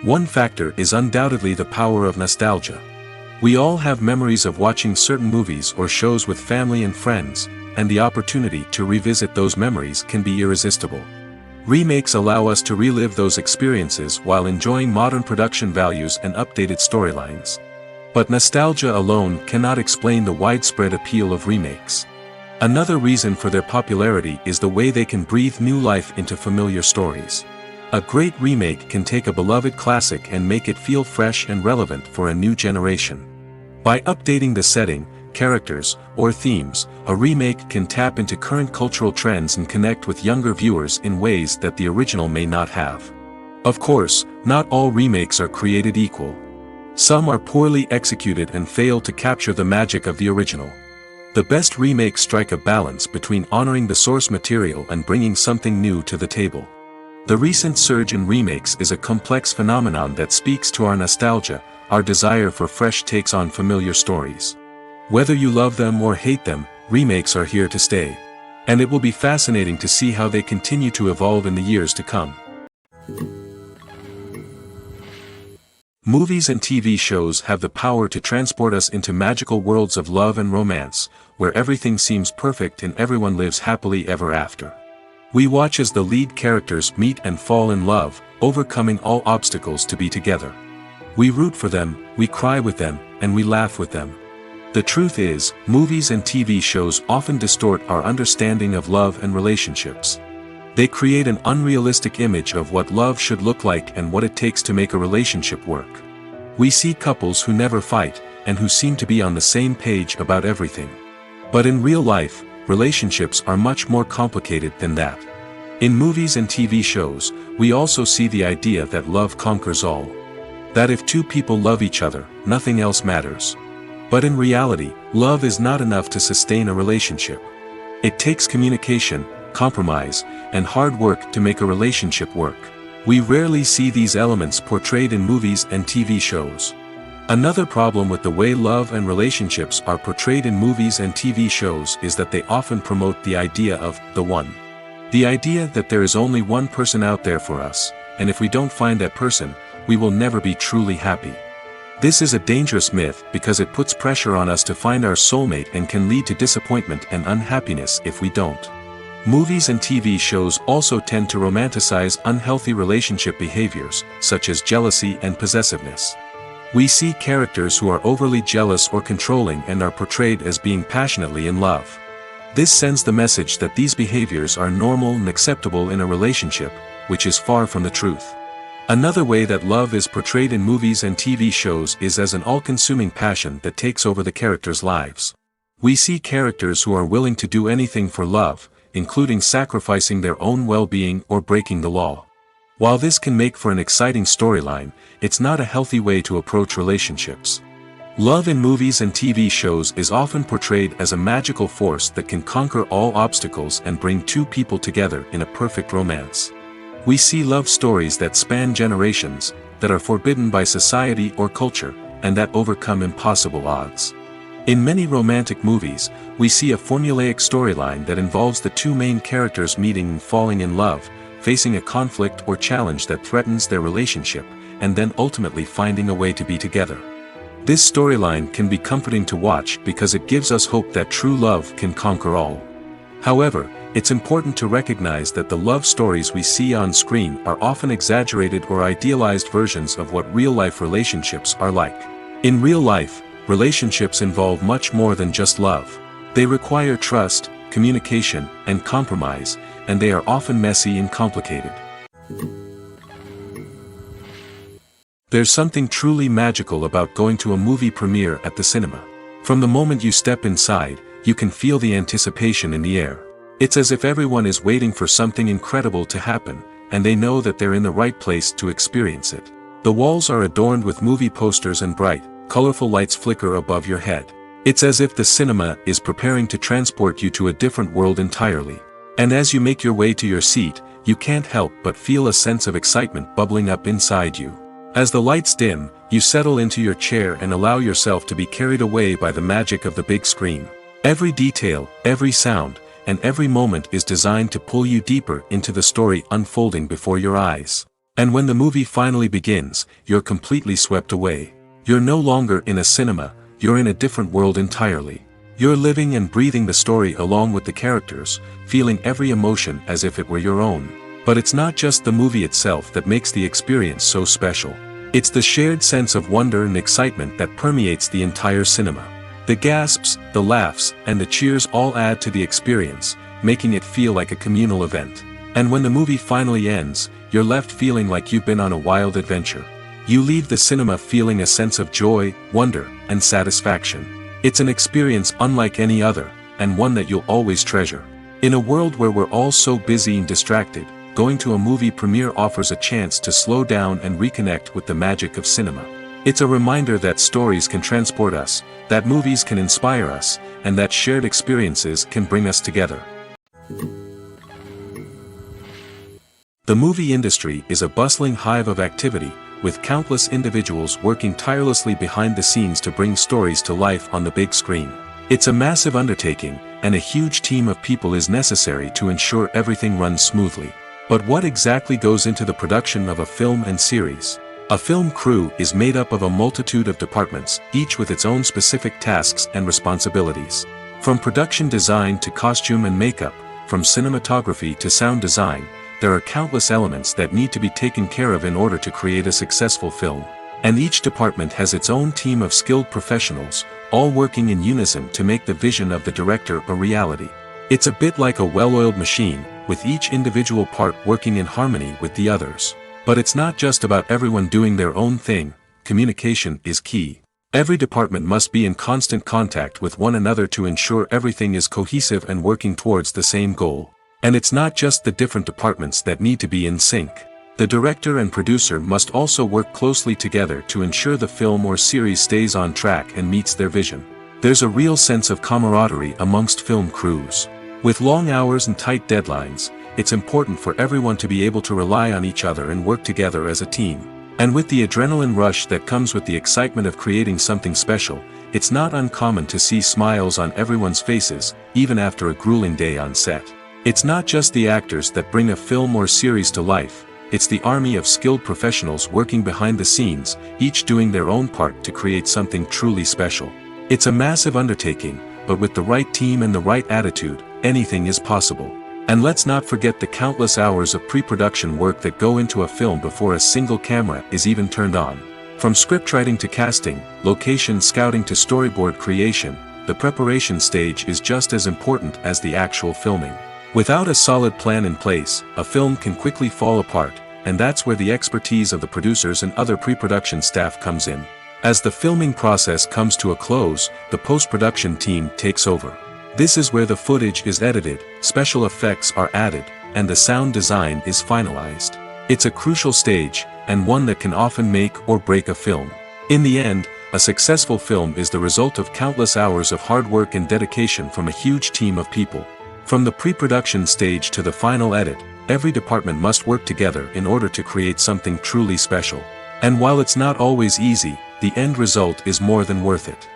One factor is undoubtedly the power of nostalgia. We all have memories of watching certain movies or shows with family and friends, and the opportunity to revisit those memories can be irresistible. Remakes allow us to relive those experiences while enjoying modern production values and updated storylines. But nostalgia alone cannot explain the widespread appeal of remakes. Another reason for their popularity is the way they can breathe new life into familiar stories. A great remake can take a beloved classic and make it feel fresh and relevant for a new generation. By updating the setting, characters, or themes, a remake can tap into current cultural trends and connect with younger viewers in ways that the original may not have. Of course, not all remakes are created equal. Some are poorly executed and fail to capture the magic of the original. The best remakes strike a balance between honoring the source material and bringing something new to the table. The recent surge in remakes is a complex phenomenon that speaks to our nostalgia, our desire for fresh takes on familiar stories. Whether you love them or hate them, remakes are here to stay. And it will be fascinating to see how they continue to evolve in the years to come. Movies and TV shows have the power to transport us into magical worlds of love and romance, where everything seems perfect and everyone lives happily ever after. We watch as the lead characters meet and fall in love, overcoming all obstacles to be together. We root for them, we cry with them, and we laugh with them. The truth is, movies and TV shows often distort our understanding of love and relationships. They create an unrealistic image of what love should look like and what it takes to make a relationship work. We see couples who never fight, and who seem to be on the same page about everything. But in real life, relationships are much more complicated than that. In movies and TV shows, we also see the idea that love conquers all. That if two people love each other, nothing else matters. But in reality, love is not enough to sustain a relationship. It takes communication, compromise, and hard work to make a relationship work. We rarely see these elements portrayed in movies and TV shows. Another problem with the way love and relationships are portrayed in movies and TV shows is that they often promote the idea of the one. The idea that there is only one person out there for us, and if we don't find that person, we will never be truly happy. This is a dangerous myth because it puts pressure on us to find our soulmate and can lead to disappointment and unhappiness if we don't. Movies and TV shows also tend to romanticize unhealthy relationship behaviors, such as jealousy and possessiveness. We see characters who are overly jealous or controlling and are portrayed as being passionately in love. This sends the message that these behaviors are normal and acceptable in a relationship, which is far from the truth. Another way that love is portrayed in movies and TV shows is as an all-consuming passion that takes over the characters' lives. We see characters who are willing to do anything for love, including sacrificing their own well-being or breaking the law. While this can make for an exciting storyline, it's not a healthy way to approach relationships. Love in movies and TV shows is often portrayed as a magical force that can conquer all obstacles and bring two people together in a perfect romance. We see love stories that span generations, that are forbidden by society or culture, and that overcome impossible odds. In many romantic movies, we see a formulaic storyline that involves the two main characters meeting and falling in love, facing a conflict or challenge that threatens their relationship, and then ultimately finding a way to be together. This storyline can be comforting to watch because it gives us hope that true love can conquer all. However, it's important to recognize that the love stories we see on screen are often exaggerated or idealized versions of what real-life relationships are like. In real life, relationships involve much more than just love. They require trust, communication, and compromise, and they are often messy and complicated. There's something truly magical about going to a movie premiere at the cinema. From the moment you step inside, you can feel the anticipation in the air. It's as if everyone is waiting for something incredible to happen, and they know that they're in the right place to experience it. The walls are adorned with movie posters and bright, colorful lights flicker above your head. It's as if the cinema is preparing to transport you to a different world entirely. And as you make your way to your seat, you can't help but feel a sense of excitement bubbling up inside you. As the lights dim, you settle into your chair and allow yourself to be carried away by the magic of the big screen. Every detail, every sound, and every moment is designed to pull you deeper into the story unfolding before your eyes. And when the movie finally begins, you're completely swept away. You're no longer in a cinema, you're in a different world entirely. You're living and breathing the story along with the characters, feeling every emotion as if it were your own. But it's not just the movie itself that makes the experience so special. It's the shared sense of wonder and excitement that permeates the entire cinema. The gasps, the laughs, and the cheers all add to the experience, making it feel like a communal event. And when the movie finally ends, you're left feeling like you've been on a wild adventure. You leave the cinema feeling a sense of joy, wonder, and satisfaction. It's an experience unlike any other, and one that you'll always treasure. In a world where we're all so busy and distracted, going to a movie premiere offers a chance to slow down and reconnect with the magic of cinema. It's a reminder that stories can transport us, that movies can inspire us, and that shared experiences can bring us together. The movie industry is a bustling hive of activity, with countless individuals working tirelessly behind the scenes to bring stories to life on the big screen. It's a massive undertaking, and a huge team of people is necessary to ensure everything runs smoothly. But what exactly goes into the production of a film and series? A film crew is made up of a multitude of departments, each with its own specific tasks and responsibilities. From production design to costume and makeup, from cinematography to sound design, there are countless elements that need to be taken care of in order to create a successful film. And each department has its own team of skilled professionals, all working in unison to make the vision of the director a reality. It's a bit like a well-oiled machine, with each individual part working in harmony with the others. But it's not just about everyone doing their own thing, communication is key. Every department must be in constant contact with one another to ensure everything is cohesive and working towards the same goal. And it's not just the different departments that need to be in sync. The director and producer must also work closely together to ensure the film or series stays on track and meets their vision. There's a real sense of camaraderie amongst film crews. With long hours and tight deadlines, it's important for everyone to be able to rely on each other and work together as a team. And with the adrenaline rush that comes with the excitement of creating something special, it's not uncommon to see smiles on everyone's faces, even after a grueling day on set. It's not just the actors that bring a film or series to life, it's the army of skilled professionals working behind the scenes, each doing their own part to create something truly special. It's a massive undertaking, but with the right team and the right attitude, anything is possible. And let's not forget the countless hours of pre-production work that go into a film before a single camera is even turned on. From scriptwriting to casting, location scouting to storyboard creation, the preparation stage is just as important as the actual filming. Without a solid plan in place, a film can quickly fall apart, and that's where the expertise of the producers and other pre-production staff comes in. As the filming process comes to a close, the post-production team takes over. This is where the footage is edited, special effects are added, and the sound design is finalized. It's a crucial stage, and one that can often make or break a film. In the end, a successful film is the result of countless hours of hard work and dedication from a huge team of people. From the pre-production stage to the final edit, every department must work together in order to create something truly special. And while it's not always easy, the end result is more than worth it.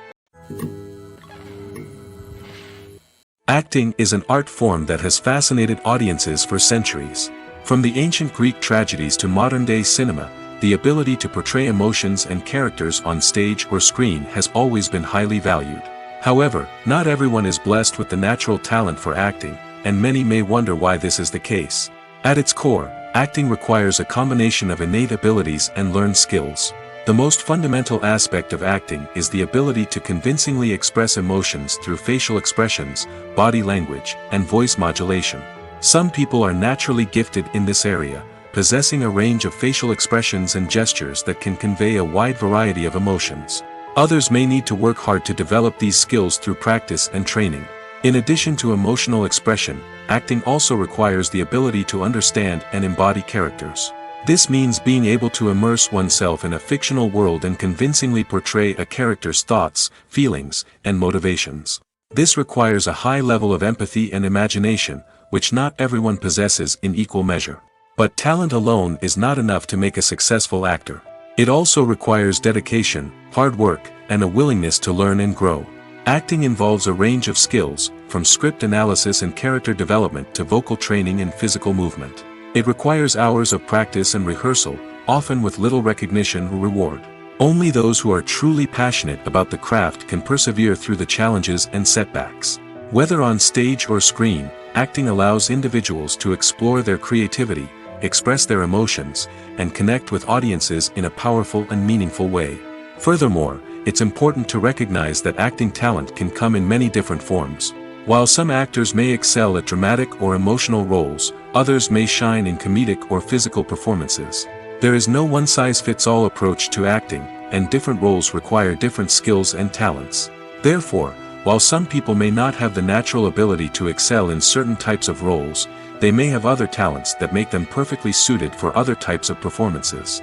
Acting is an art form that has fascinated audiences for centuries. From the ancient Greek tragedies to modern-day cinema, the ability to portray emotions and characters on stage or screen has always been highly valued. However, not everyone is blessed with the natural talent for acting, and many may wonder why this is the case. At its core, acting requires a combination of innate abilities and learned skills. The most fundamental aspect of acting is the ability to convincingly express emotions through facial expressions, body language, and voice modulation. Some people are naturally gifted in this area, possessing a range of facial expressions and gestures that can convey a wide variety of emotions. Others may need to work hard to develop these skills through practice and training. In addition to emotional expression, acting also requires the ability to understand and embody characters. This means being able to immerse oneself in a fictional world and convincingly portray a character's thoughts, feelings, and motivations. This requires a high level of empathy and imagination, which not everyone possesses in equal measure. But talent alone is not enough to make a successful actor. It also requires dedication, hard work, and a willingness to learn and grow. Acting involves a range of skills, from script analysis and character development to vocal training and physical movement. It requires hours of practice and rehearsal, often with little recognition or reward. Only those who are truly passionate about the craft can persevere through the challenges and setbacks. Whether on stage or screen, acting allows individuals to explore their creativity, express their emotions, and connect with audiences in a powerful and meaningful way. Furthermore, it's important to recognize that acting talent can come in many different forms. While some actors may excel at dramatic or emotional roles, others may shine in comedic or physical performances. There is no one-size-fits-all approach to acting, and different roles require different skills and talents. Therefore, while some people may not have the natural ability to excel in certain types of roles, they may have other talents that make them perfectly suited for other types of performances.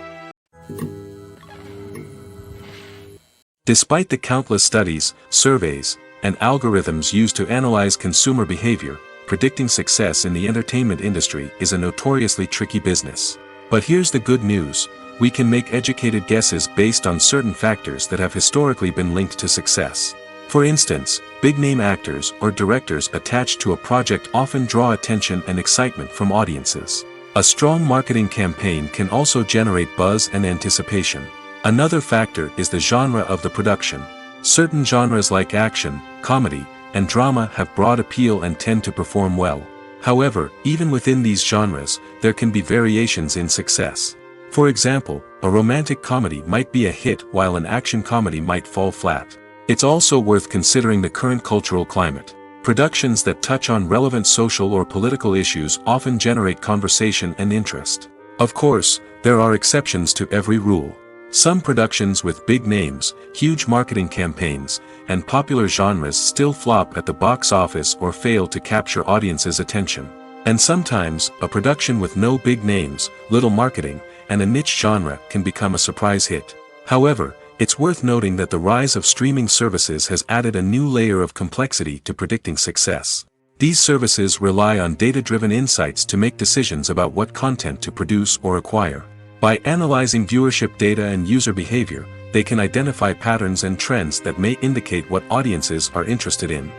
Despite the countless studies, surveys, and algorithms used to analyze consumer behavior, predicting success in the entertainment industry is a notoriously tricky business. But here's the good news: we can make educated guesses based on certain factors that have historically been linked to success. For instance, big-name actors or directors attached to a project often draw attention and excitement from audiences. A strong marketing campaign can also generate buzz and anticipation. Another factor is the genre of the production. Certain genres like action, comedy, and drama have broad appeal and tend to perform well. However, even within these genres, there can be variations in success. For example, a romantic comedy might be a hit while an action comedy might fall flat. It's also worth considering the current cultural climate. Productions that touch on relevant social or political issues often generate conversation and interest. Of course, there are exceptions to every rule. Some productions with big names, huge marketing campaigns, and popular genres still flop at the box office or fail to capture audiences' attention. And sometimes, a production with no big names, little marketing, and a niche genre can become a surprise hit. However, it's worth noting that the rise of streaming services has added a new layer of complexity to predicting success. These services rely on data-driven insights to make decisions about what content to produce or acquire. By analyzing viewership data and user behavior, they can identify patterns and trends that may indicate what audiences are interested in.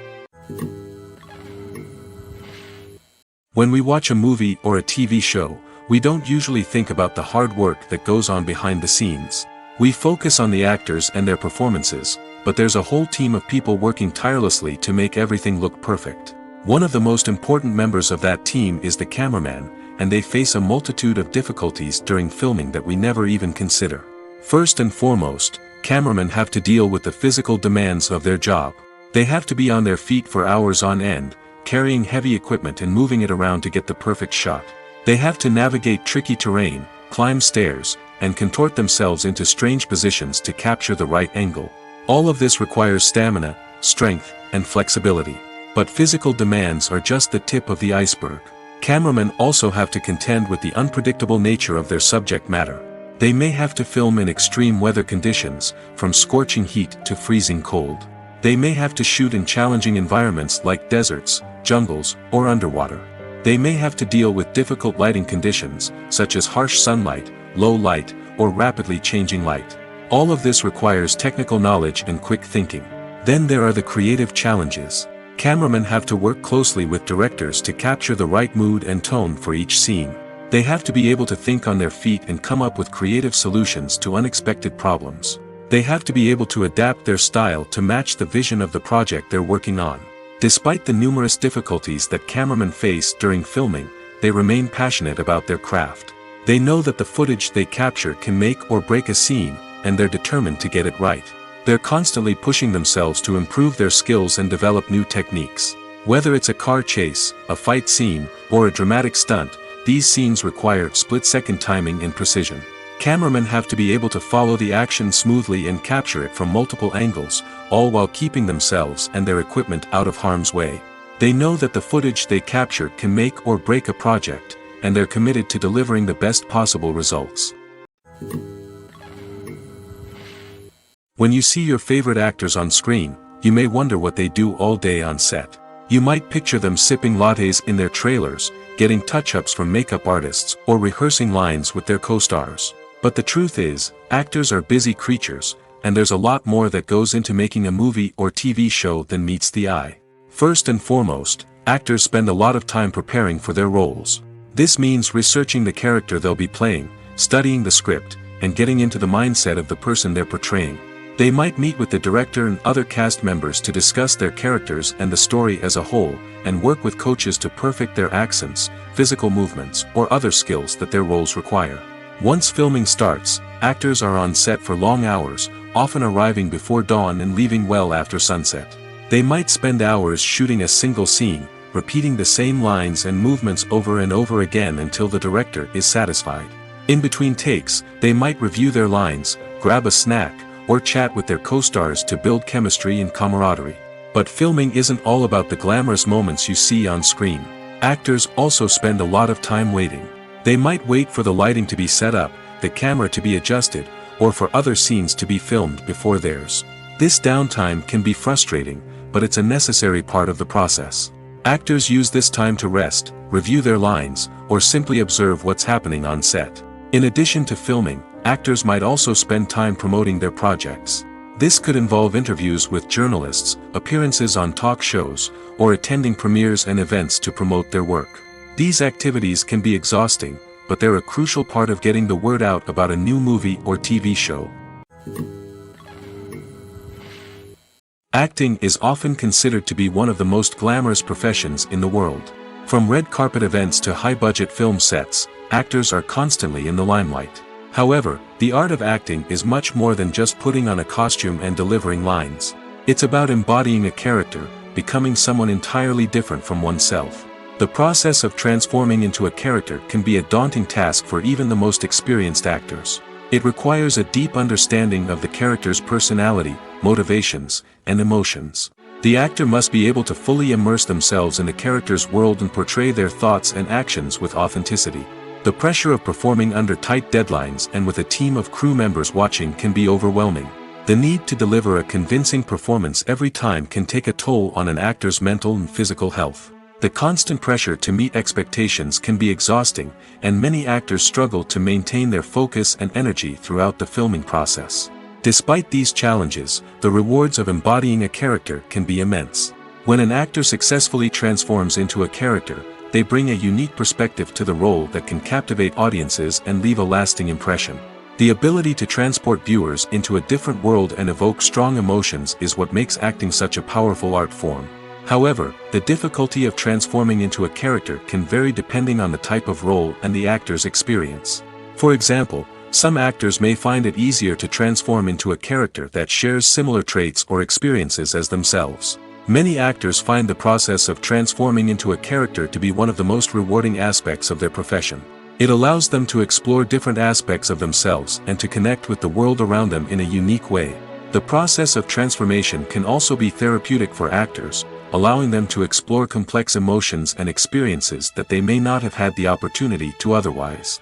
When we watch a movie or a TV show, we don't usually think about the hard work that goes on behind the scenes. We focus on the actors and their performances, but there's a whole team of people working tirelessly to make everything look perfect. One of the most important members of that team is the cameraman, and they face a multitude of difficulties during filming that we never even consider. First and foremost, cameramen have to deal with the physical demands of their job. They have to be on their feet for hours on end, carrying heavy equipment and moving it around to get the perfect shot. They have to navigate tricky terrain, climb stairs, and contort themselves into strange positions to capture the right angle. All of this requires stamina, strength, and flexibility. But physical demands are just the tip of the iceberg. Cameramen also have to contend with the unpredictable nature of their subject matter. They may have to film in extreme weather conditions, from scorching heat to freezing cold. They may have to shoot in challenging environments like deserts, jungles, or underwater. They may have to deal with difficult lighting conditions, such as harsh sunlight, low light, or rapidly changing light. All of this requires technical knowledge and quick thinking. Then there are the creative challenges. Cameramen have to work closely with directors to capture the right mood and tone for each scene. They have to be able to think on their feet and come up with creative solutions to unexpected problems. They have to be able to adapt their style to match the vision of the project they're working on. Despite the numerous difficulties that cameramen face during filming, they remain passionate about their craft. They know that the footage they capture can make or break a scene, and they're determined to get it right. They're constantly pushing themselves to improve their skills and develop new techniques. Whether it's a car chase, a fight scene, or a dramatic stunt, these scenes require split-second timing and precision. Cameramen have to be able to follow the action smoothly and capture it from multiple angles, all while keeping themselves and their equipment out of harm's way. They know that the footage they capture can make or break a project, and they're committed to delivering the best possible results. When you see your favorite actors on screen, you may wonder what they do all day on set. You might picture them sipping lattes in their trailers, getting touch-ups from makeup artists, or rehearsing lines with their co-stars. But the truth is, actors are busy creatures, and there's a lot more that goes into making a movie or TV show than meets the eye. First and foremost, actors spend a lot of time preparing for their roles. This means researching the character they'll be playing, studying the script, and getting into the mindset of the person they're portraying. They might meet with the director and other cast members to discuss their characters and the story as a whole, and work with coaches to perfect their accents, physical movements, or other skills that their roles require. Once filming starts, actors are on set for long hours, often arriving before dawn and leaving well after sunset. They might spend hours shooting a single scene, repeating the same lines and movements over and over again until the director is satisfied. In between takes, they might review their lines, grab a snack, or chat with their co-stars to build chemistry and camaraderie. But filming isn't all about the glamorous moments you see on screen. Actors also spend a lot of time waiting. They might wait for the lighting to be set up, the camera to be adjusted, or for other scenes to be filmed before theirs. This downtime can be frustrating, but it's a necessary part of the process. Actors use this time to rest, review their lines, or simply observe what's happening on set. In addition to filming, actors might also spend time promoting their projects. This could involve interviews with journalists, appearances on talk shows, or attending premieres and events to promote their work. These activities can be exhausting, but they're a crucial part of getting the word out about a new movie or TV show. Acting is often considered to be one of the most glamorous professions in the world. From red carpet events to high-budget film sets, actors are constantly in the limelight. However, the art of acting is much more than just putting on a costume and delivering lines. It's about embodying a character, becoming someone entirely different from oneself. The process of transforming into a character can be a daunting task for even the most experienced actors. It requires a deep understanding of the character's personality, motivations, and emotions. The actor must be able to fully immerse themselves in the character's world and portray their thoughts and actions with authenticity. The pressure of performing under tight deadlines and with a team of crew members watching can be overwhelming. The need to deliver a convincing performance every time can take a toll on an actor's mental and physical health. The constant pressure to meet expectations can be exhausting, and many actors struggle to maintain their focus and energy throughout the filming process. Despite these challenges, the rewards of embodying a character can be immense. When an actor successfully transforms into a character, they bring a unique perspective to the role that can captivate audiences and leave a lasting impression. The ability to transport viewers into a different world and evoke strong emotions is what makes acting such a powerful art form. However, the difficulty of transforming into a character can vary depending on the type of role and the actor's experience. For example, some actors may find it easier to transform into a character that shares similar traits or experiences as themselves. Many actors find the process of transforming into a character to be one of the most rewarding aspects of their profession. It allows them to explore different aspects of themselves and to connect with the world around them in a unique way. The process of transformation can also be therapeutic for actors, allowing them to explore complex emotions and experiences that they may not have had the opportunity to otherwise.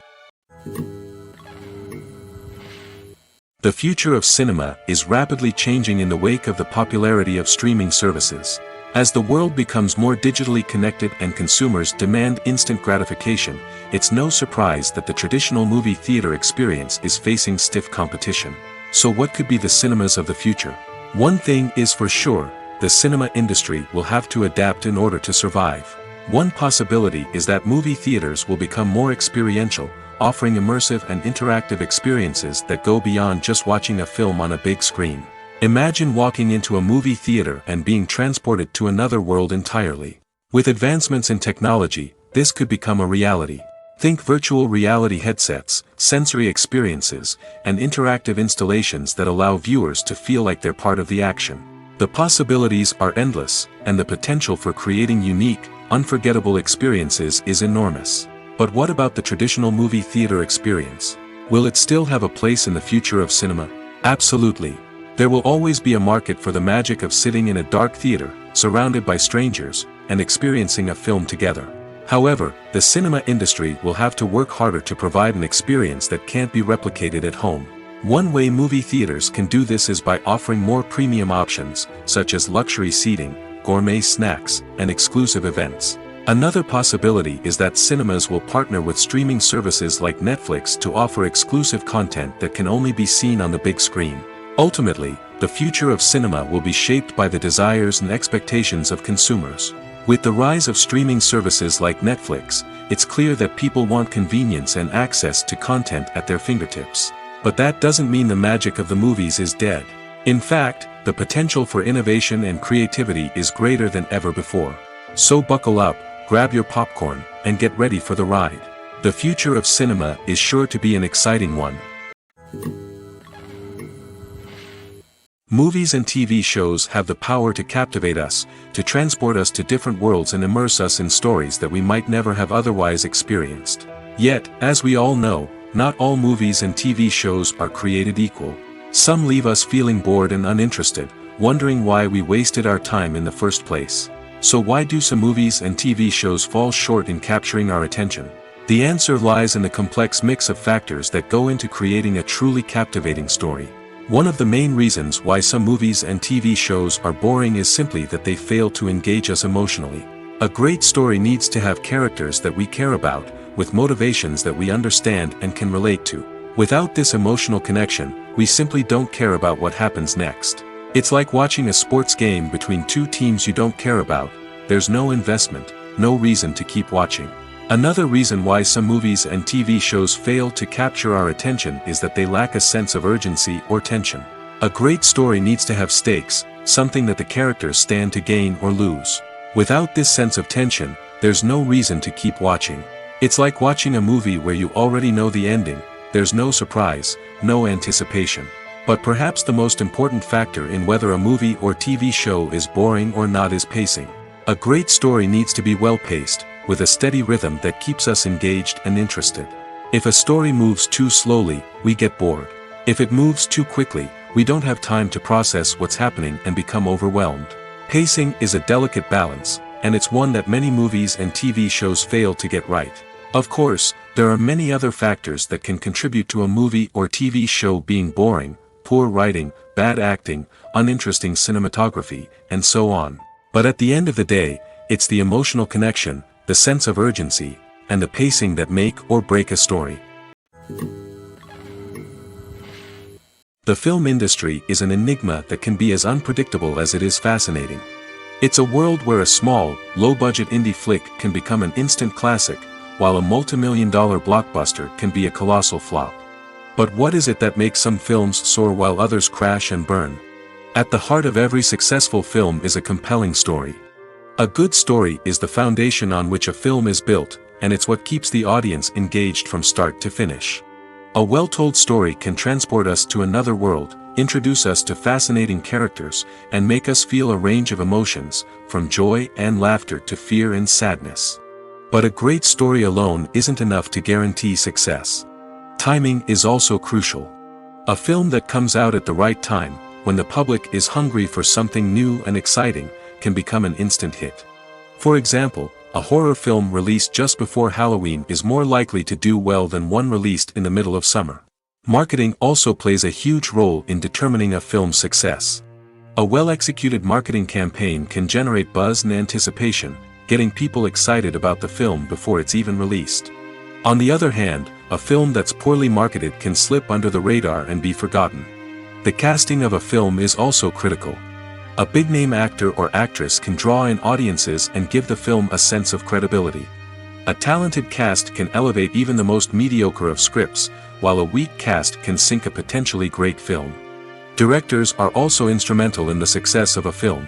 The future of cinema is rapidly changing in the wake of the popularity of streaming services. As the world becomes more digitally connected and consumers demand instant gratification, it's no surprise that the traditional movie theater experience is facing stiff competition. So what could be the cinemas of the future? One thing is for sure, the cinema industry will have to adapt in order to survive. One possibility is that movie theaters will become more experiential, offering immersive and interactive experiences that go beyond just watching a film on a big screen. Imagine walking into a movie theater and being transported to another world entirely. With advancements in technology, this could become a reality. Think virtual reality headsets, sensory experiences, and interactive installations that allow viewers to feel like they're part of the action. The possibilities are endless, and the potential for creating unique, unforgettable experiences is enormous. But what about the traditional movie theater experience? Will it still have a place in the future of cinema? Absolutely. There will always be a market for the magic of sitting in a dark theater, surrounded by strangers, and experiencing a film together. However, the cinema industry will have to work harder to provide an experience that can't be replicated at home. One way movie theaters can do this is by offering more premium options, such as luxury seating, gourmet snacks, and exclusive events. Another possibility is that cinemas will partner with streaming services like Netflix to offer exclusive content that can only be seen on the big screen. Ultimately, the future of cinema will be shaped by the desires and expectations of consumers. With the rise of streaming services like Netflix, it's clear that people want convenience and access to content at their fingertips. But that doesn't mean the magic of the movies is dead. In fact, the potential for innovation and creativity is greater than ever before. So buckle up, grab your popcorn, and get ready for the ride. The future of cinema is sure to be an exciting one. Movies and TV shows have the power to captivate us, to transport us to different worlds and immerse us in stories that we might never have otherwise experienced. Yet, as we all know, not all movies and TV shows are created equal. Some leave us feeling bored and uninterested, wondering why we wasted our time in the first place. So why do some movies and TV shows fall short in capturing our attention? The answer lies in the complex mix of factors that go into creating a truly captivating story. One of the main reasons why some movies and TV shows are boring is simply that they fail to engage us emotionally. A great story needs to have characters that we care about, with motivations that we understand and can relate to. Without this emotional connection, we simply don't care about what happens next. It's like watching a sports game between two teams you don't care about. There's no investment, no reason to keep watching. Another reason why some movies and TV shows fail to capture our attention is that they lack a sense of urgency or tension. A great story needs to have stakes, something that the characters stand to gain or lose. Without this sense of tension, there's no reason to keep watching. It's like watching a movie where you already know the ending. There's no surprise, no anticipation. But perhaps the most important factor in whether a movie or TV show is boring or not is pacing. A great story needs to be well-paced, with a steady rhythm that keeps us engaged and interested. If a story moves too slowly, we get bored. If it moves too quickly, we don't have time to process what's happening and become overwhelmed. Pacing is a delicate balance, and it's one that many movies and TV shows fail to get right. Of course, there are many other factors that can contribute to a movie or TV show being boring: poor writing, bad acting, uninteresting cinematography, and so on. But at the end of the day, it's the emotional connection, the sense of urgency, and the pacing that make or break a story. The film industry is an enigma that can be as unpredictable as it is fascinating. It's a world where a small, low-budget indie flick can become an instant classic, while a multi-million-dollar blockbuster can be a colossal flop. But what is it that makes some films soar while others crash and burn? At the heart of every successful film is a compelling story. A good story is the foundation on which a film is built, and it's what keeps the audience engaged from start to finish. A well-told story can transport us to another world, introduce us to fascinating characters, and make us feel a range of emotions, from joy and laughter to fear and sadness. But a great story alone isn't enough to guarantee success. Timing is also crucial. A film that comes out at the right time, when the public is hungry for something new and exciting, can become an instant hit. For example, a horror film released just before Halloween is more likely to do well than one released in the middle of summer. Marketing also plays a huge role in determining a film's success. A well-executed marketing campaign can generate buzz and anticipation, getting people excited about the film before it's even released. On the other hand, a film that's poorly marketed can slip under the radar and be forgotten. The casting of a film is also critical. A big-name actor or actress can draw in audiences and give the film a sense of credibility. A talented cast can elevate even the most mediocre of scripts, while a weak cast can sink a potentially great film. Directors are also instrumental in the success of a film.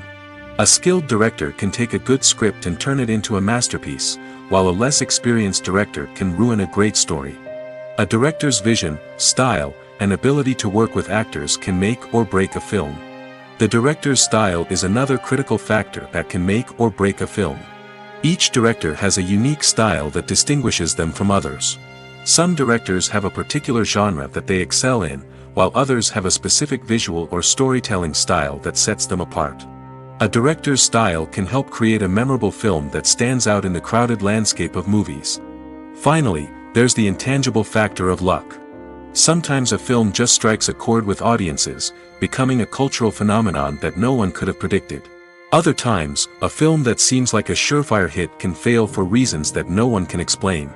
A skilled director can take a good script and turn it into a masterpiece, while a less experienced director can ruin a great story. A director's vision, style, and ability to work with actors can make or break a film. The director's style is another critical factor that can make or break a film. Each director has a unique style that distinguishes them from others. Some directors have a particular genre that they excel in, while others have a specific visual or storytelling style that sets them apart. A director's style can help create a memorable film that stands out in the crowded landscape of movies. Finally, there's the intangible factor of luck. Sometimes a film just strikes a chord with audiences, becoming a cultural phenomenon that no one could have predicted. Other times, a film that seems like a surefire hit can fail for reasons that no one can explain.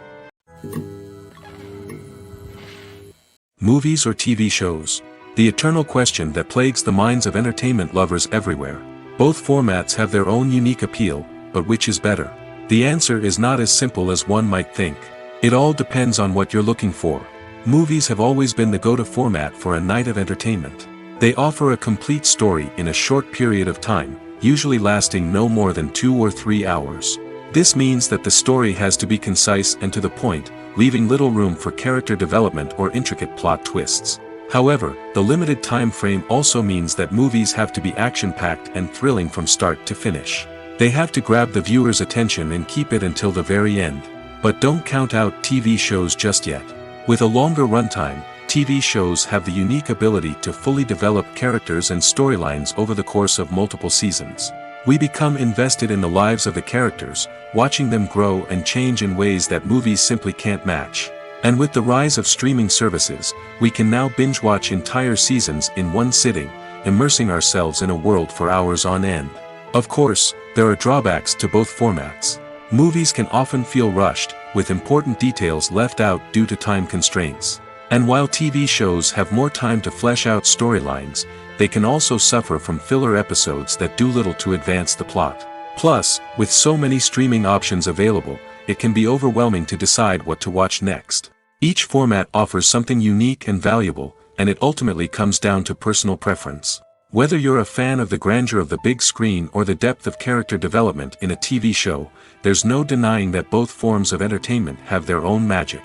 Movies or TV shows? The eternal question that plagues the minds of entertainment lovers everywhere. Both formats have their own unique appeal, but which is better? The answer is not as simple as one might think. It all depends on what you're looking for. Movies have always been the go-to format for a night of entertainment. They offer a complete story in a short period of time, usually lasting no more than 2 or 3 hours. This means that the story has to be concise and to the point, leaving little room for character development or intricate plot twists. However, the limited time frame also means that movies have to be action-packed and thrilling from start to finish. They have to grab the viewer's attention and keep it until the very end. But don't count out TV shows just yet. With a longer runtime, TV shows have the unique ability to fully develop characters and storylines over the course of multiple seasons. We become invested in the lives of the characters, watching them grow and change in ways that movies simply can't match. And with the rise of streaming services, we can now binge-watch entire seasons in one sitting, immersing ourselves in a world for hours on end. Of course, there are drawbacks to both formats. Movies can often feel rushed, with important details left out due to time constraints. And while TV shows have more time to flesh out storylines, they can also suffer from filler episodes that do little to advance the plot. Plus, with so many streaming options available, it can be overwhelming to decide what to watch next. Each format offers something unique and valuable, and it ultimately comes down to personal preference. Whether you're a fan of the grandeur of the big screen or the depth of character development in a TV show, there's no denying that both forms of entertainment have their own magic.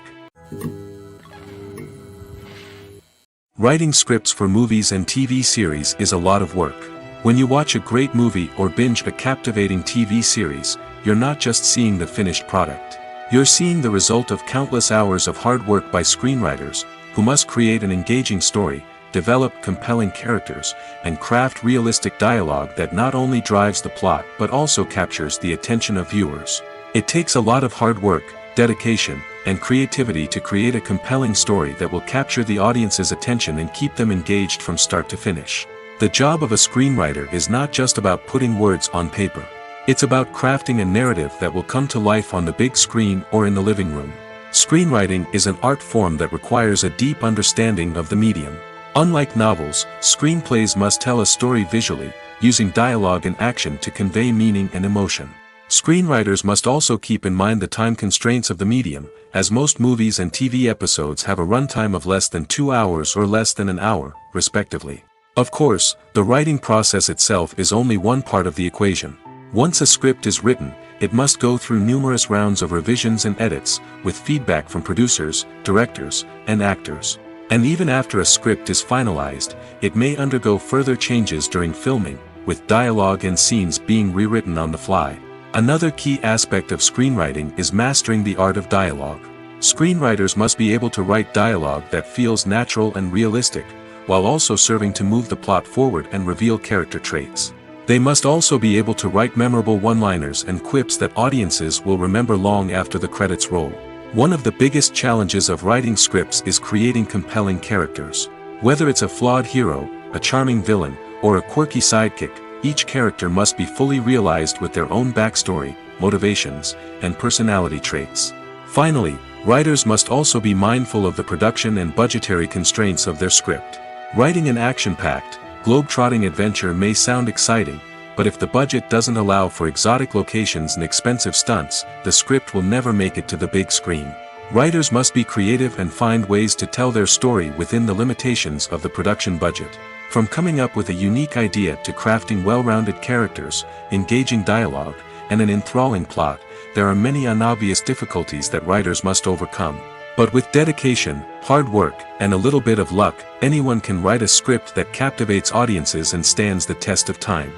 Writing scripts for movies and TV series is a lot of work. When you watch a great movie or binge a captivating TV series, you're not just seeing the finished product. You're seeing the result of countless hours of hard work by screenwriters, who must create an engaging story, develop compelling characters, and craft realistic dialogue that not only drives the plot but also captures the attention of viewers. It takes a lot of hard work, dedication, and creativity to create a compelling story that will capture the audience's attention and keep them engaged from start to finish. The job of a screenwriter is not just about putting words on paper. It's about crafting a narrative that will come to life on the big screen or in the living room. Screenwriting is an art form that requires a deep understanding of the medium. Unlike novels, screenplays must tell a story visually, using dialogue and action to convey meaning and emotion. Screenwriters must also keep in mind the time constraints of the medium, as most movies and TV episodes have a runtime of less than 2 hours or less than an hour, respectively. Of course, the writing process itself is only one part of the equation. Once a script is written, it must go through numerous rounds of revisions and edits, with feedback from producers, directors, and actors. And even after a script is finalized, it may undergo further changes during filming, with dialogue and scenes being rewritten on the fly. Another key aspect of screenwriting is mastering the art of dialogue. Screenwriters must be able to write dialogue that feels natural and realistic, while also serving to move the plot forward and reveal character traits. They must also be able to write memorable one-liners and quips that audiences will remember long after the credits roll. One of the biggest challenges of writing scripts is creating compelling characters. Whether it's a flawed hero, a charming villain, or a quirky sidekick, each character must be fully realized with their own backstory, motivations, and personality traits. Finally, writers must also be mindful of the production and budgetary constraints of their script. Writing an action-packed, globe-trotting adventure may sound exciting, but if the budget doesn't allow for exotic locations and expensive stunts, the script will never make it to the big screen. Writers must be creative and find ways to tell their story within the limitations of the production budget. From coming up with a unique idea to crafting well-rounded characters, engaging dialogue, and an enthralling plot, there are many unobvious difficulties that writers must overcome. But with dedication, hard work, and a little bit of luck, anyone can write a script that captivates audiences and stands the test of time.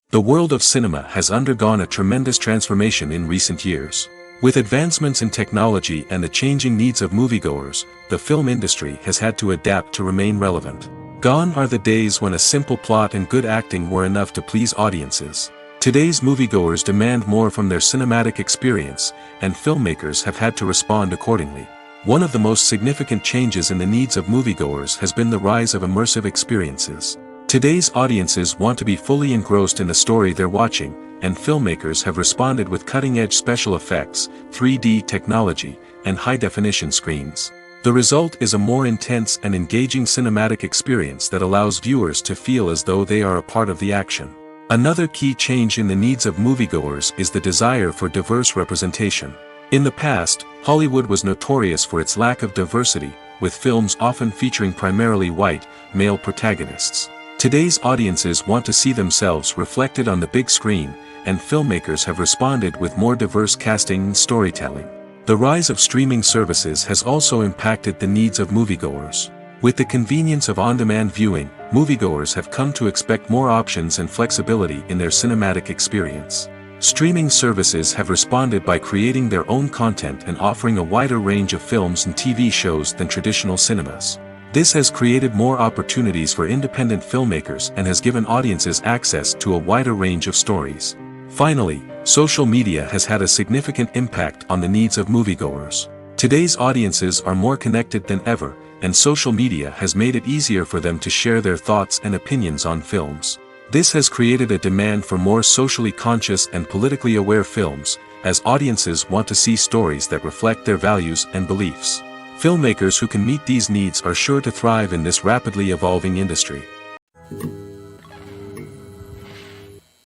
The world of cinema has undergone a tremendous transformation in recent years. With advancements in technology and the changing needs of moviegoers, the film industry has had to adapt to remain relevant. Gone are the days when a simple plot and good acting were enough to please audiences. Today's moviegoers demand more from their cinematic experience, and filmmakers have had to respond accordingly. One of the most significant changes in the needs of moviegoers has been the rise of immersive experiences. Today's audiences want to be fully engrossed in the story they're watching, and filmmakers have responded with cutting-edge special effects, 3D technology, and high-definition screens. The result is a more intense and engaging cinematic experience that allows viewers to feel as though they are a part of the action. Another key change in the needs of moviegoers is the desire for diverse representation. In the past, Hollywood was notorious for its lack of diversity, with films often featuring primarily white, male protagonists. Today's audiences want to see themselves reflected on the big screen, and filmmakers have responded with more diverse casting and storytelling. The rise of streaming services has also impacted the needs of moviegoers. With the convenience of on-demand viewing, moviegoers have come to expect more options and flexibility in their cinematic experience. Streaming services have responded by creating their own content and offering a wider range of films and TV shows than traditional cinemas. This has created more opportunities for independent filmmakers and has given audiences access to a wider range of stories. Finally, social media has had a significant impact on the needs of moviegoers. Today's audiences are more connected than ever, and social media has made it easier for them to share their thoughts and opinions on films. This has created a demand for more socially conscious and politically aware films, as audiences want to see stories that reflect their values and beliefs. Filmmakers who can meet these needs are sure to thrive in this rapidly evolving industry.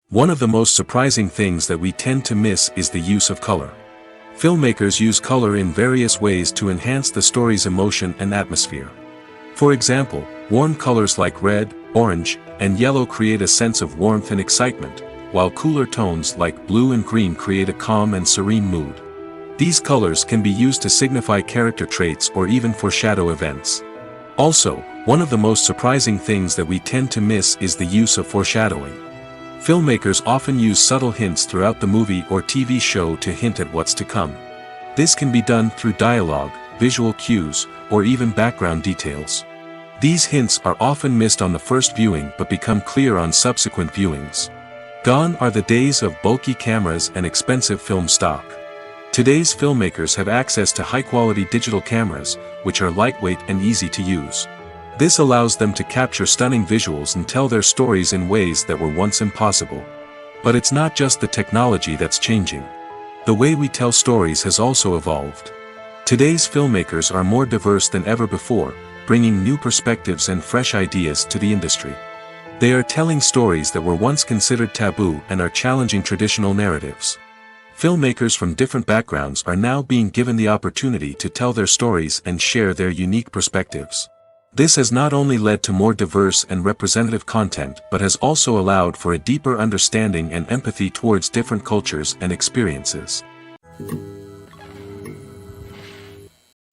One of the most surprising things that we tend to miss is the use of color. Filmmakers use color in various ways to enhance the story's emotion and atmosphere. For example, warm colors like red, orange, and yellow create a sense of warmth and excitement, while cooler tones like blue and green create a calm and serene mood. These colors can be used to signify character traits or even foreshadow events. Also, one of the most surprising things that we tend to miss is the use of foreshadowing. Filmmakers often use subtle hints throughout the movie or TV show to hint at what's to come. This can be done through dialogue, visual cues, or even background details. These hints are often missed on the first viewing but become clear on subsequent viewings. Gone are the days of bulky cameras and expensive film stock. Today's filmmakers have access to high-quality digital cameras, which are lightweight and easy to use. This allows them to capture stunning visuals and tell their stories in ways that were once impossible. But it's not just the technology that's changing. The way we tell stories has also evolved. Today's filmmakers are more diverse than ever before, bringing new perspectives and fresh ideas to the industry. They are telling stories that were once considered taboo and are challenging traditional narratives. Filmmakers from different backgrounds are now being given the opportunity to tell their stories and share their unique perspectives. This has not only led to more diverse and representative content but has also allowed for a deeper understanding and empathy towards different cultures and experiences.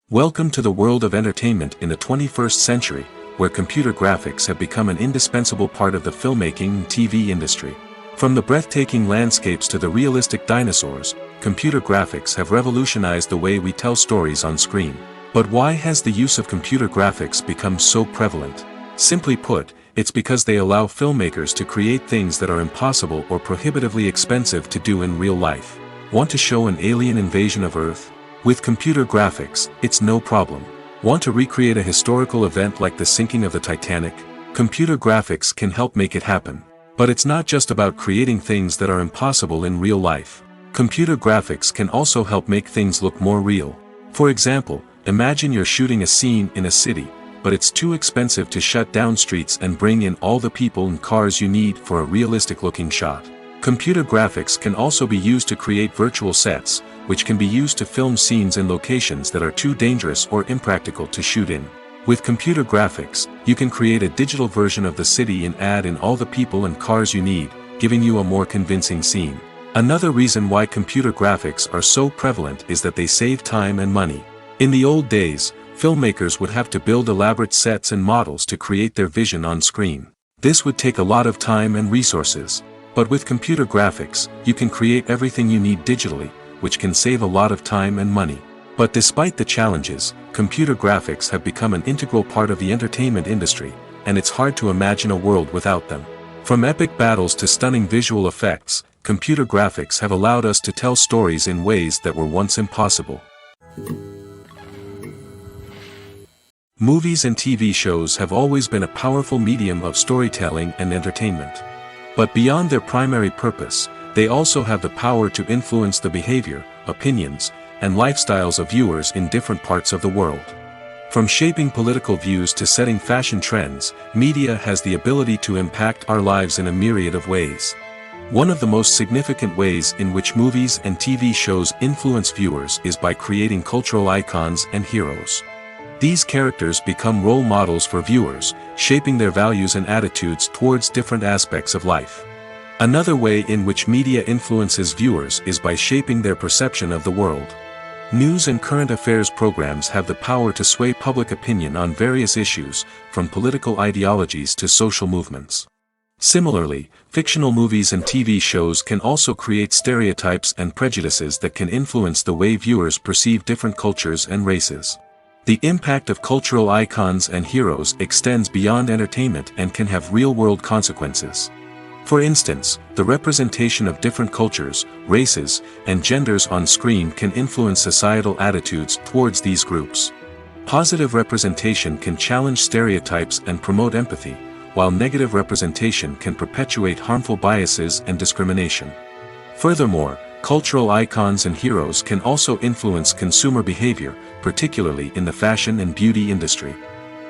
Welcome to the world of entertainment in the 21st century, where computer graphics have become an indispensable part of the filmmaking and TV industry. From the breathtaking landscapes to the realistic dinosaurs, computer graphics have revolutionized the way we tell stories on screen. But why has the use of computer graphics become so prevalent? Simply put, it's because they allow filmmakers to create things that are impossible or prohibitively expensive to do in real life. Want to show an alien invasion of Earth? With computer graphics, it's no problem. Want to recreate a historical event like the sinking of the Titanic? Computer graphics can help make it happen. But it's not just about creating things that are impossible in real life. Computer graphics can also help make things look more real. For example, imagine you're shooting a scene in a city, but it's too expensive to shut down streets and bring in all the people and cars you need for a realistic-looking shot. Computer graphics can also be used to create virtual sets, which can be used to film scenes in locations that are too dangerous or impractical to shoot in. With computer graphics, you can create a digital version of the city and add in all the people and cars you need, giving you a more convincing scene. Another reason why computer graphics are so prevalent is that they save time and money. In the old days, filmmakers would have to build elaborate sets and models to create their vision on screen. This would take a lot of time and resources. But with computer graphics, you can create everything you need digitally, which can save a lot of time and money. But despite the challenges, computer graphics have become an integral part of the entertainment industry, and it's hard to imagine a world without them. From epic battles to stunning visual effects, computer graphics have allowed us to tell stories in ways that were once impossible. Movies and TV shows have always been a powerful medium of storytelling and entertainment. But beyond their primary purpose, they also have the power to influence the behavior, opinions, and lifestyles of viewers in different parts of the world. From shaping political views to setting fashion trends, media has the ability to impact our lives in a myriad of ways. One of the most significant ways in which movies and TV shows influence viewers is by creating cultural icons and heroes. These characters become role models for viewers, shaping their values and attitudes towards different aspects of life. Another way in which media influences viewers is by shaping their perception of the world. News and current affairs programs have the power to sway public opinion on various issues, from political ideologies to social movements. Similarly, fictional movies and TV shows can also create stereotypes and prejudices that can influence the way viewers perceive different cultures and races. The impact of cultural icons and heroes extends beyond entertainment and can have real-world consequences. For instance, the representation of different cultures, races, and genders on screen can influence societal attitudes towards these groups. Positive representation can challenge stereotypes and promote empathy, while negative representation can perpetuate harmful biases and discrimination. Furthermore, cultural icons and heroes can also influence consumer behavior, particularly in the fashion and beauty industry.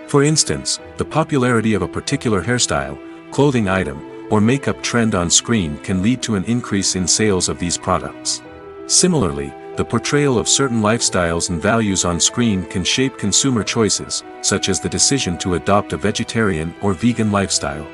For instance, the popularity of a particular hairstyle, clothing item, or makeup trend on screen can lead to an increase in sales of these products. Similarly, the portrayal of certain lifestyles and values on screen can shape consumer choices, such as the decision to adopt a vegetarian or vegan lifestyle.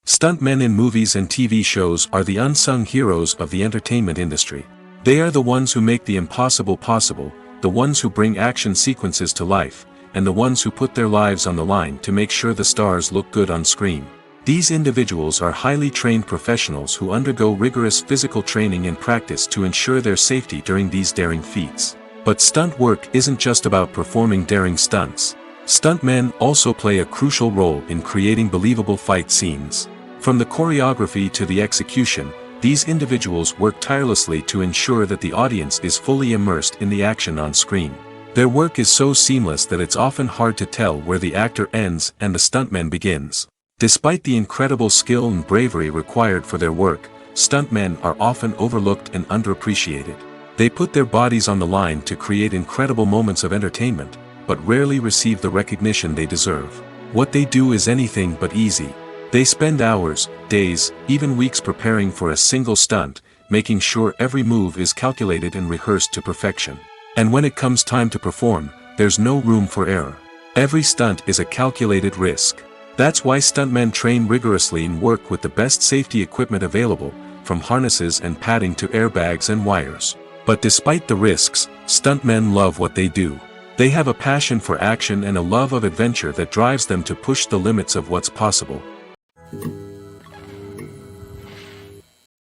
Stuntmen in movies and TV shows are the unsung heroes of the entertainment industry. They are the ones who make the impossible possible, the ones who bring action sequences to life, and the ones who put their lives on the line to make sure the stars look good on screen. These individuals are highly trained professionals who undergo rigorous physical training and practice to ensure their safety during these daring feats. But stunt work isn't just about performing daring stunts. Stuntmen also play a crucial role in creating believable fight scenes. From the choreography to the execution, these individuals work tirelessly to ensure that the audience is fully immersed in the action on screen. Their work is so seamless that it's often hard to tell where the actor ends and the stuntman begins. Despite the incredible skill and bravery required for their work, stuntmen are often overlooked and underappreciated. They put their bodies on the line to create incredible moments of entertainment, but rarely receive the recognition they deserve. What they do is anything but easy. They spend hours, days, even weeks preparing for a single stunt, making sure every move is calculated and rehearsed to perfection. And when it comes time to perform, there's no room for error. Every stunt is a calculated risk. That's why stuntmen train rigorously and work with the best safety equipment available, from harnesses and padding to airbags and wires. But despite the risks, stuntmen love what they do. They have a passion for action and a love of adventure that drives them to push the limits of what's possible.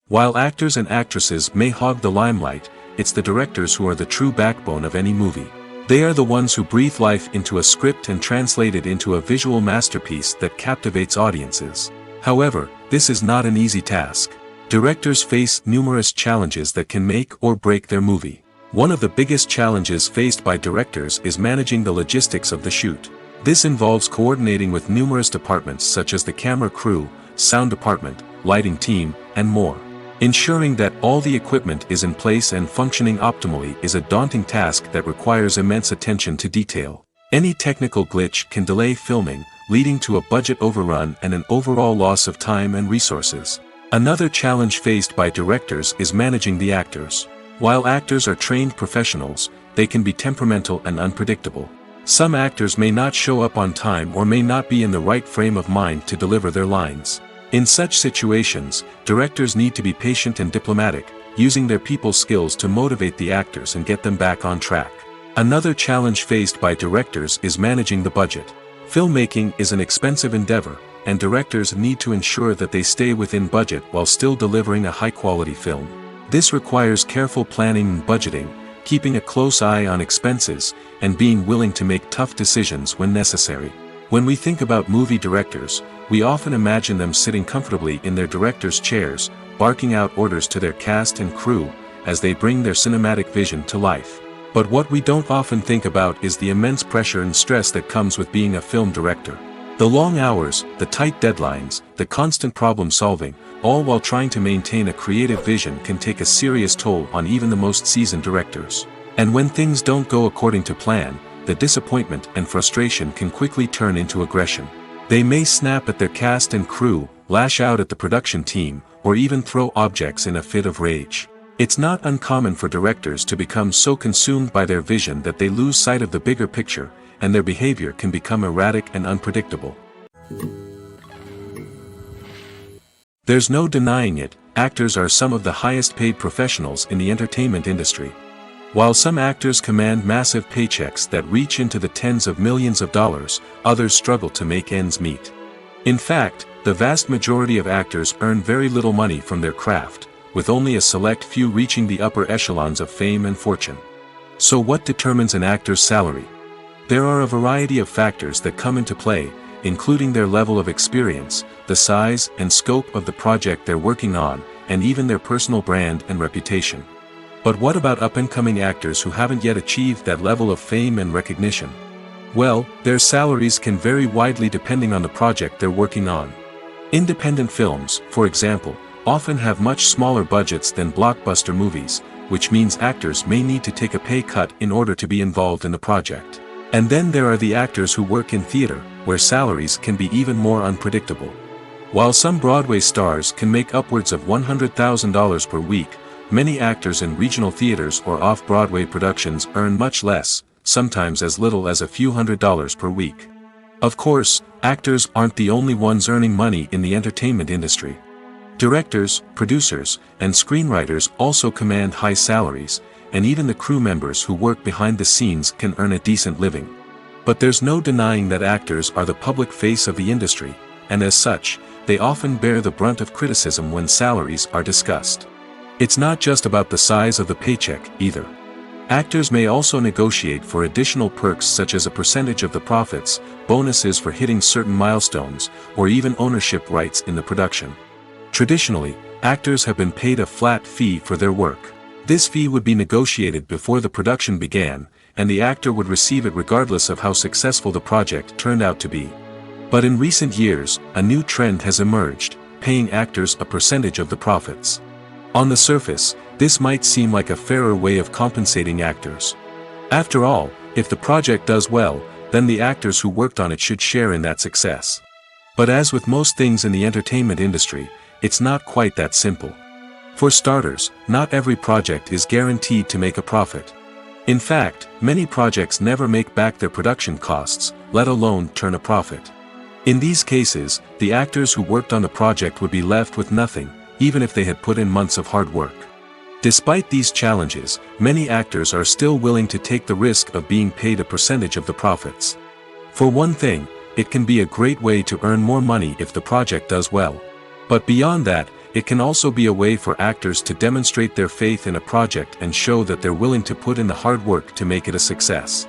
While actors and actresses may hog the limelight, it's the directors who are the true backbone of any movie. They are the ones who breathe life into a script and translate it into a visual masterpiece that captivates audiences. However, this is not an easy task. Directors face numerous challenges that can make or break their movie. One of the biggest challenges faced by directors is managing the logistics of the shoot. This involves coordinating with numerous departments such as the camera crew, sound department, lighting team, and more. Ensuring that all the equipment is in place and functioning optimally is a daunting task that requires immense attention to detail. Any technical glitch can delay filming, leading to a budget overrun and an overall loss of time and resources. Another challenge faced by directors is managing the actors. While actors are trained professionals, they can be temperamental and unpredictable. Some actors may not show up on time or may not be in the right frame of mind to deliver their lines. In such situations, directors need to be patient and diplomatic, using their people skills to motivate the actors and get them back on track. Another challenge faced by directors is managing the budget. Filmmaking is an expensive endeavor, and directors need to ensure that they stay within budget while still delivering a high-quality film. This requires careful planning and budgeting, keeping a close eye on expenses, and being willing to make tough decisions when necessary. When we think about movie directors, we often imagine them sitting comfortably in their director's chairs, barking out orders to their cast and crew, as they bring their cinematic vision to life. But what we don't often think about is the immense pressure and stress that comes with being a film director. The long hours, the tight deadlines, the constant problem solving, all while trying to maintain a creative vision can take a serious toll on even the most seasoned directors. And when things don't go according to plan, the disappointment and frustration can quickly turn into aggression. They may snap at their cast and crew, lash out at the production team, or even throw objects in a fit of rage. It's not uncommon for directors to become so consumed by their vision that they lose sight of the bigger picture, and their behavior can become erratic and unpredictable. There's no denying it, actors are some of the highest paid professionals in the entertainment industry. While some actors command massive paychecks that reach into the tens of millions of dollars, others struggle to make ends meet. In fact, the vast majority of actors earn very little money from their craft, with only a select few reaching the upper echelons of fame and fortune. So what determines an actor's salary? There are a variety of factors that come into play, including their level of experience, the size and scope of the project they're working on, and even their personal brand and reputation. But what about up-and-coming actors who haven't yet achieved that level of fame and recognition? Well, their salaries can vary widely depending on the project they're working on. Independent films, for example, often have much smaller budgets than blockbuster movies, which means actors may need to take a pay cut in order to be involved in the project. And then there are the actors who work in theater, where salaries can be even more unpredictable. While some Broadway stars can make upwards of $100,000 per week, many actors in regional theaters or off-Broadway productions earn much less, sometimes as little as a few $100s per week. Of course, actors aren't the only ones earning money in the entertainment industry. Directors, producers, and screenwriters also command high salaries, and even the crew members who work behind the scenes can earn a decent living. But there's no denying that actors are the public face of the industry, and as such, they often bear the brunt of criticism when salaries are discussed. It's not just about the size of the paycheck, either. Actors may also negotiate for additional perks such as a percentage of the profits, bonuses for hitting certain milestones, or even ownership rights in the production. Traditionally, actors have been paid a flat fee for their work. This fee would be negotiated before the production began, and the actor would receive it regardless of how successful the project turned out to be. But in recent years, a new trend has emerged, paying actors a percentage of the profits. On the surface, this might seem like a fairer way of compensating actors. After all, if the project does well, then the actors who worked on it should share in that success. But as with most things in the entertainment industry, it's not quite that simple. For starters, not every project is guaranteed to make a profit. In fact, many projects never make back their production costs, let alone turn a profit. In these cases, the actors who worked on the project would be left with nothing, even if they had put in months of hard work. Despite these challenges, many actors are still willing to take the risk of being paid a percentage of the profits. For one thing, it can be a great way to earn more money if the project does well. But beyond that, it can also be a way for actors to demonstrate their faith in a project and show that they're willing to put in the hard work to make it a success.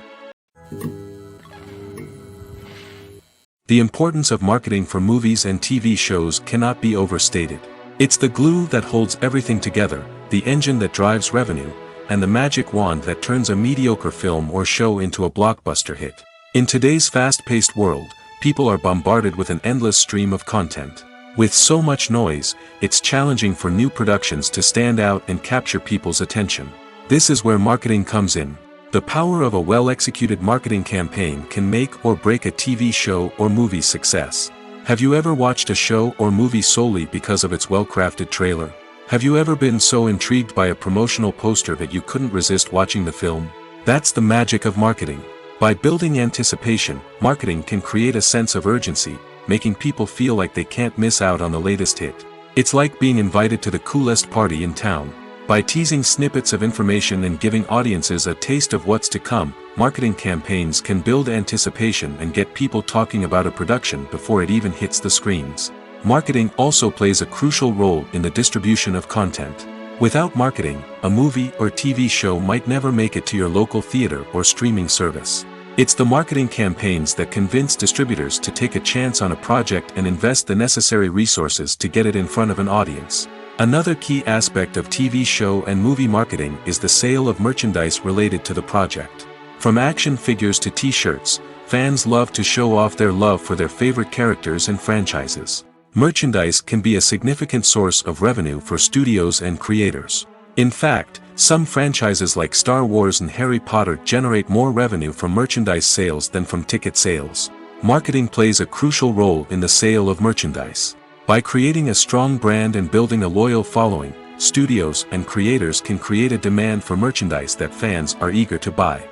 The importance of marketing for movies and TV shows cannot be overstated. It's the glue that holds everything together, the engine that drives revenue, and the magic wand that turns a mediocre film or show into a blockbuster hit. In today's fast-paced world, people are bombarded with an endless stream of content. With so much noise, it's challenging for new productions to stand out and capture people's attention. This is where marketing comes in. The power of a well-executed marketing campaign can make or break a TV show or movie's success. Have you ever watched a show or movie solely because of its well-crafted trailer? Have you ever been so intrigued by a promotional poster that you couldn't resist watching the film? That's the magic of marketing. By building anticipation, marketing can create a sense of urgency, making people feel like they can't miss out on the latest hit. It's like being invited to the coolest party in town. By teasing snippets of information and giving audiences a taste of what's to come, marketing campaigns can build anticipation and get people talking about a production before it even hits the screens. Marketing also plays a crucial role in the distribution of content. Without marketing, a movie or TV show might never make it to your local theater or streaming service. It's the marketing campaigns that convince distributors to take a chance on a project and invest the necessary resources to get it in front of an audience. Another key aspect of TV show and movie marketing is the sale of merchandise related to the project. From action figures to t-shirts, fans love to show off their love for their favorite characters and franchises. Merchandise can be a significant source of revenue for studios and creators. In fact, some franchises like Star Wars and Harry Potter generate more revenue from merchandise sales than from ticket sales. Marketing plays a crucial role in the sale of merchandise. By creating a strong brand and building a loyal following, studios and creators can create a demand for merchandise that fans are eager to buy.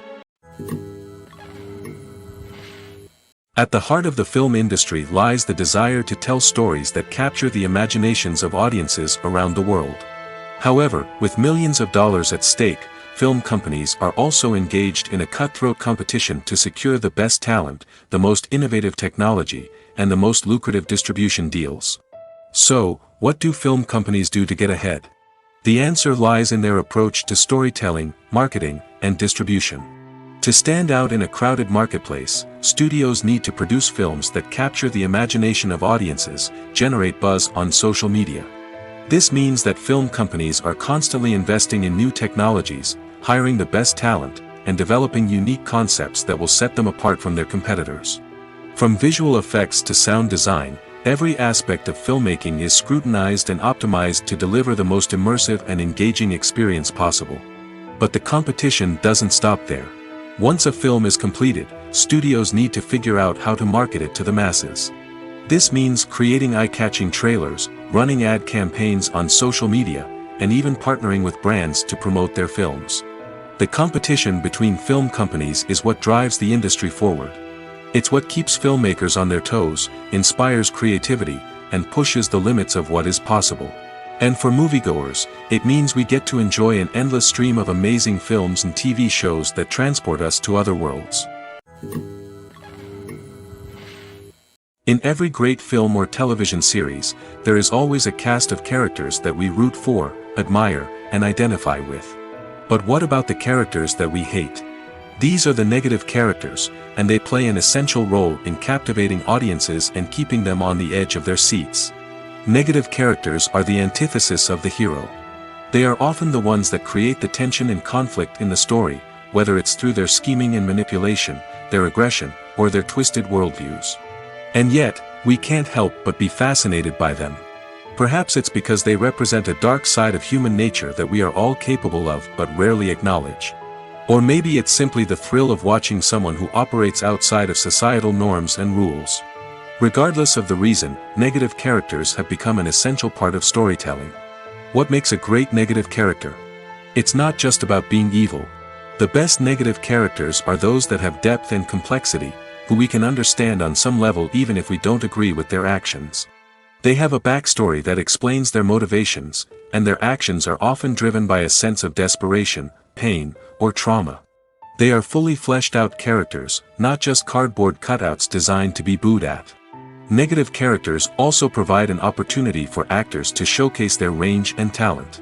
At the heart of the film industry lies the desire to tell stories that capture the imaginations of audiences around the world. However, with millions of dollars at stake, film companies are also engaged in a cutthroat competition to secure the best talent, the most innovative technology, and the most lucrative distribution deals. So, what do film companies do to get ahead? The answer lies in their approach to storytelling, marketing, and distribution. To stand out in a crowded marketplace, studios need to produce films that capture the imagination of audiences, generate buzz on social media. This means that film companies are constantly investing in new technologies, hiring the best talent, and developing unique concepts that will set them apart from their competitors. From visual effects to sound design, every aspect of filmmaking is scrutinized and optimized to deliver the most immersive and engaging experience possible. But the competition doesn't stop there. Once a film is completed, studios need to figure out how to market it to the masses. This means creating eye-catching trailers, running ad campaigns on social media, and even partnering with brands to promote their films. The competition between film companies is what drives the industry forward. It's what keeps filmmakers on their toes, inspires creativity, and pushes the limits of what is possible. And for moviegoers, it means we get to enjoy an endless stream of amazing films and TV shows that transport us to other worlds. In every great film or television series, there is always a cast of characters that we root for, admire, and identify with. But what about the characters that we hate? These are the negative characters, and they play an essential role in captivating audiences and keeping them on the edge of their seats. Negative characters are the antithesis of the hero. They are often the ones that create the tension and conflict in the story, whether it's through their scheming and manipulation, their aggression, or their twisted worldviews. And yet, we can't help but be fascinated by them. Perhaps it's because they represent a dark side of human nature that we are all capable of but rarely acknowledge. Or maybe it's simply the thrill of watching someone who operates outside of societal norms and rules. Regardless of the reason, negative characters have become an essential part of storytelling. What makes a great negative character? It's not just about being evil. The best negative characters are those that have depth and complexity, who we can understand on some level even if we don't agree with their actions. They have a backstory that explains their motivations, and their actions are often driven by a sense of desperation, pain, or trauma. They are fully fleshed out characters, not just cardboard cutouts designed to be booed at. Negative characters also provide an opportunity for actors to showcase their range and talent.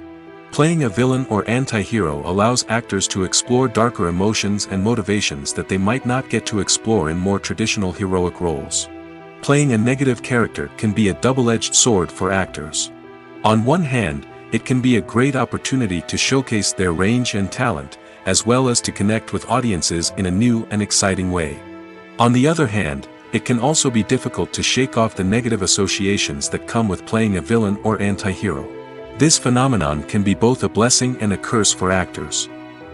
Playing a villain or anti-hero allows actors to explore darker emotions and motivations that they might not get to explore in more traditional heroic roles. Playing a negative character can be a double-edged sword for actors. On one hand, it can be a great opportunity to showcase their range and talent, as well as to connect with audiences in a new and exciting way. On the other hand, it can also be difficult to shake off the negative associations that come with playing a villain or anti-hero. This phenomenon can be both a blessing and a curse for actors.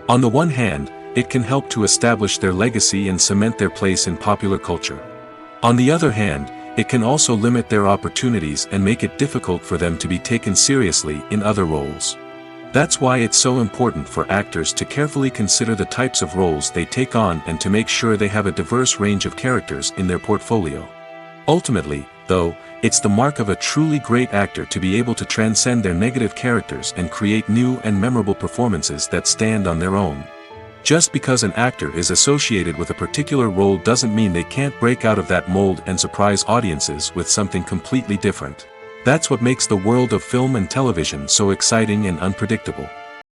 On the one hand, it can help to establish their legacy and cement their place in popular culture. On the other hand, it can also limit their opportunities and make it difficult for them to be taken seriously in other roles. That's why it's so important for actors to carefully consider the types of roles they take on and to make sure they have a diverse range of characters in their portfolio. Ultimately, though, it's the mark of a truly great actor to be able to transcend their negative characters and create new and memorable performances that stand on their own. Just because an actor is associated with a particular role doesn't mean they can't break out of that mold and surprise audiences with something completely different. That's what makes the world of film and television so exciting and unpredictable.